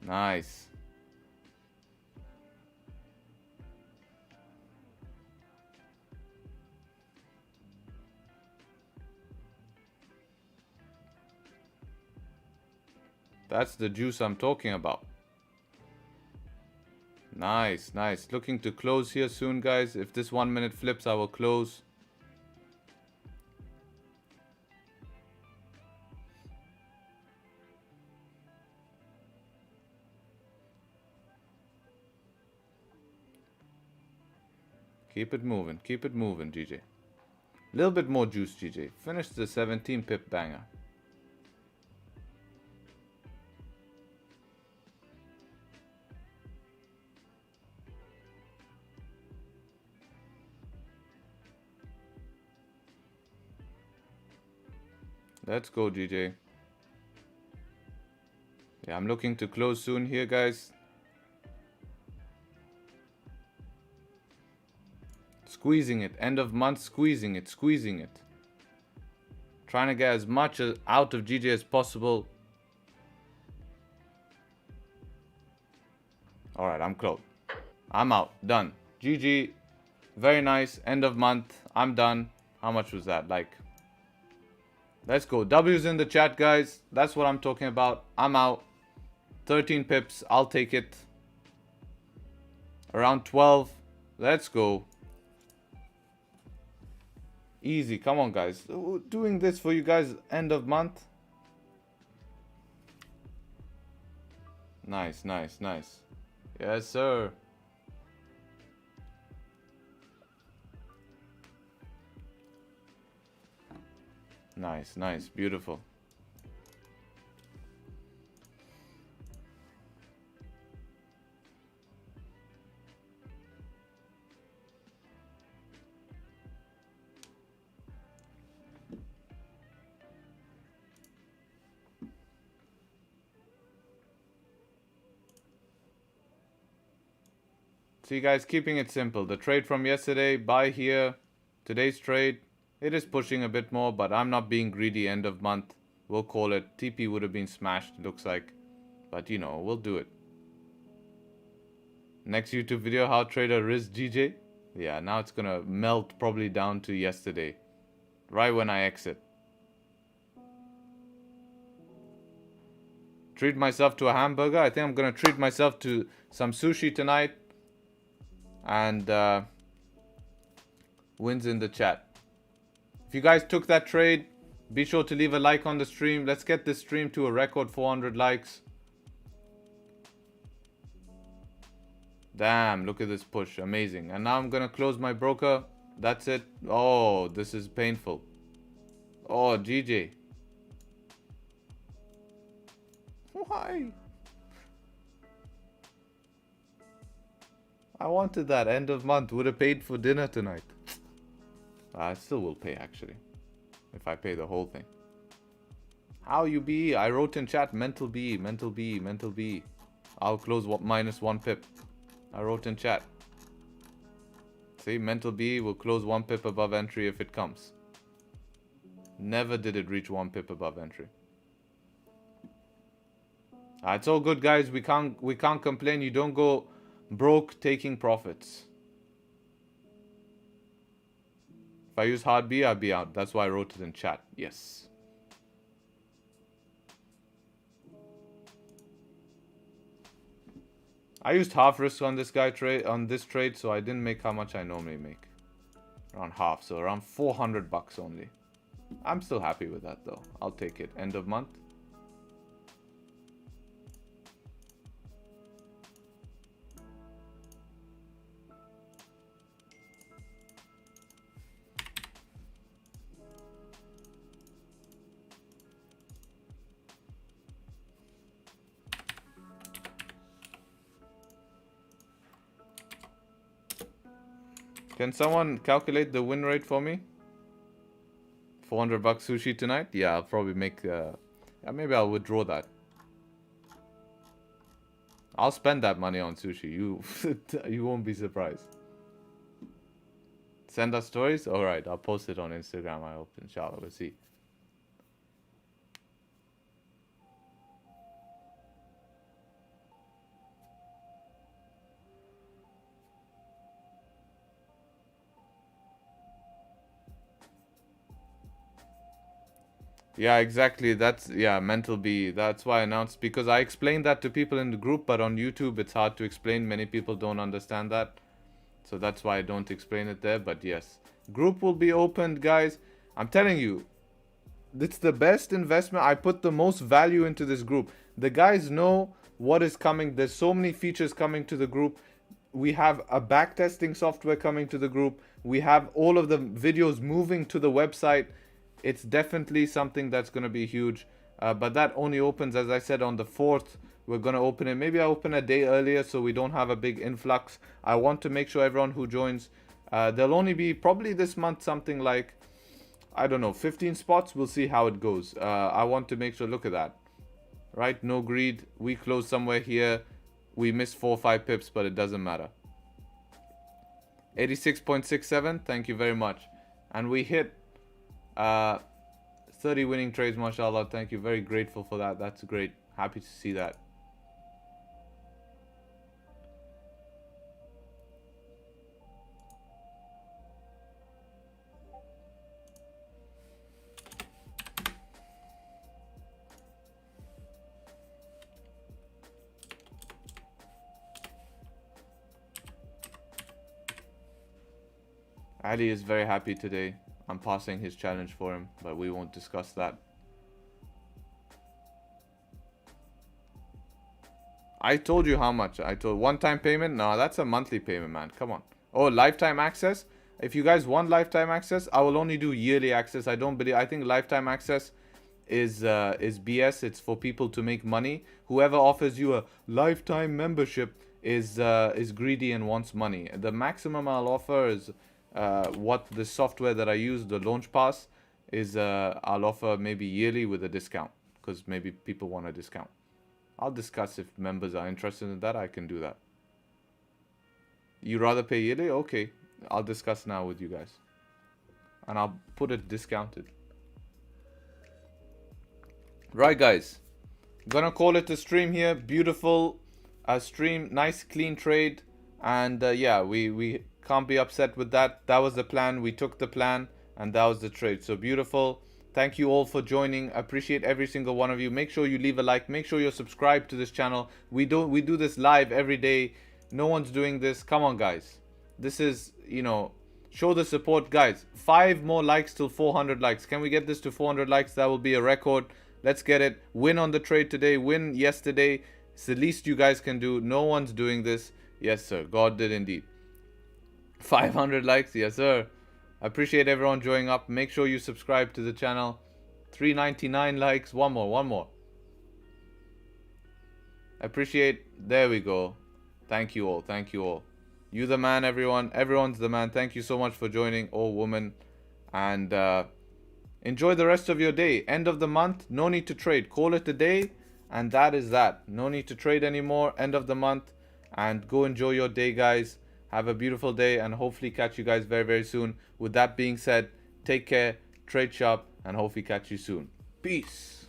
Nice. That's the juice I'm talking about. Nice, nice. Looking to close here soon, guys. If this 1 minute flips, I will close. Keep it moving, GJ. Little bit more juice, GJ. Finish the 17 pip banger. Let's go, GJ. Yeah, I'm looking to close soon here, guys. Squeezing it. End of month, squeezing it. Trying to get as much out of GJ as possible. Alright, I'm close. I'm out. Done. GG. Very nice. End of month. I'm done. How much was that? Like, let's go. W's in the chat, guys. That's what I'm talking about. I'm out. 13 pips. I'll take it. Around 12. Let's go. Easy. Come on, guys. Doing this for you guys end of month. Nice, nice, nice. Yes, sir. Nice, nice. Beautiful. See, guys, keeping it simple. The trade from yesterday, buy here. Today's trade, it is pushing a bit more, but I'm not being greedy end of month. We'll call it. TP would have been smashed, looks like. But, you know, we'll do it. Next YouTube video, how trader risk GJ. Yeah, now it's gonna melt probably down to yesterday. Right when I exit. Treat myself to a hamburger. I think I'm gonna treat myself to some sushi tonight. And wins in the chat. If you guys took that trade, be sure to leave a like on the stream. Let's get this stream to a record 400 likes. Damn, look at this push. Amazing. And now I'm gonna close my broker. That's it. Oh, this is painful. Oh, GJ. Why? I wanted that end of month. Would have paid for dinner tonight. I still will pay, actually. If I pay the whole thing. How you be? I wrote in chat, mental B, mental B, mental B. I'll close minus 1 pip. I wrote in chat. See, mental B will close 1 pip above entry if it comes. Never did it reach 1 pip above entry. It's all good, guys. We can't complain. You don't go broke taking profits. If I use hard B, I'll be out. That's why I wrote it in chat. Yes. I used half risk on this guy trade, so I didn't make how much I normally make. Around half, so around 400 bucks only. I'm still happy with that though. I'll take it. End of month. Can someone calculate the win rate for me? 400 bucks sushi tonight? Yeah, I'll probably make... yeah, maybe I'll withdraw that. I'll spend that money on sushi. You won't be surprised. Send us stories? Alright, I'll post it on Instagram, I hope. Inshallah, we'll see. Yeah, exactly. That's, yeah, mental B. That's why I announced, because I explained that to people in the group, but on YouTube it's hard to explain. Many people don't understand that. So that's why I don't explain it there. But yes, group will be opened, guys. I'm telling you, it's the best investment. I put the most value into this group. The guys know what is coming. There's so many features coming to the group. We have a backtesting software coming to the group. We have all of the videos moving to the website. It's definitely something that's going to be huge. But that only opens, as I said, on the 4th. We're going to open it. Maybe I open a day earlier so we don't have a big influx. I want to make sure everyone who joins, there'll only be probably this month something like, I don't know, 15 spots. We'll see how it goes. I want to make sure, look at that. Right? No greed. We close somewhere here. We missed 4 or 5 pips, but it doesn't matter. 86.67. Thank you very much. And we hit 30 winning trades, mashallah. Thank you. Very grateful for that. That's great. Happy to see that. Ali is very happy today. I'm passing his challenge for him, but we won't discuss that. I told you how much. I told one-time payment. No, that's a monthly payment, man. Come on. Oh, lifetime access. If you guys want lifetime access, I will only do yearly access. I don't believe. I think lifetime access is BS. It's for people to make money. Whoever offers you a lifetime membership is greedy and wants money. The maximum I'll offer is what the software that I use, the Launch Pass, is. I'll offer maybe yearly with a discount because maybe people want a discount. I'll discuss if members are interested in that. I can do that. You rather pay yearly? Okay. I'll discuss now with you guys. And I'll put it discounted. Right, guys. Gonna call it a stream here. Beautiful stream. Nice, clean trade. And yeah, we can't be upset with that. That was the plan. We took the plan. And that was the trade. So beautiful. Thank you all for joining. Appreciate every single one of you. Make sure you leave a like. Make sure you're subscribed to this channel. We do this live every day. No one's doing this. Come on, guys. This is, you know, show the support, guys. 5 more likes till 400 likes. Can we get this to 400 likes? That will be a record. Let's get it. Win on the trade today. Win yesterday. It's the least you guys can do. No one's doing this. Yes, sir. God did indeed. 500 likes. Yes, sir. Appreciate everyone joining up. Make sure you subscribe to the channel. 399 likes. One more. Appreciate. There we go. Thank you all. Thank you all. You the man, everyone. Everyone's the man. Thank you so much for joining, all women. And enjoy the rest of your day. End of the month. No need to trade. Call it a day. And that is that. No need to trade anymore. End of the month. And go enjoy your day, guys. Have a beautiful day and hopefully catch you guys very, very soon. With that being said, take care, trade sharp, and hopefully catch you soon. Peace.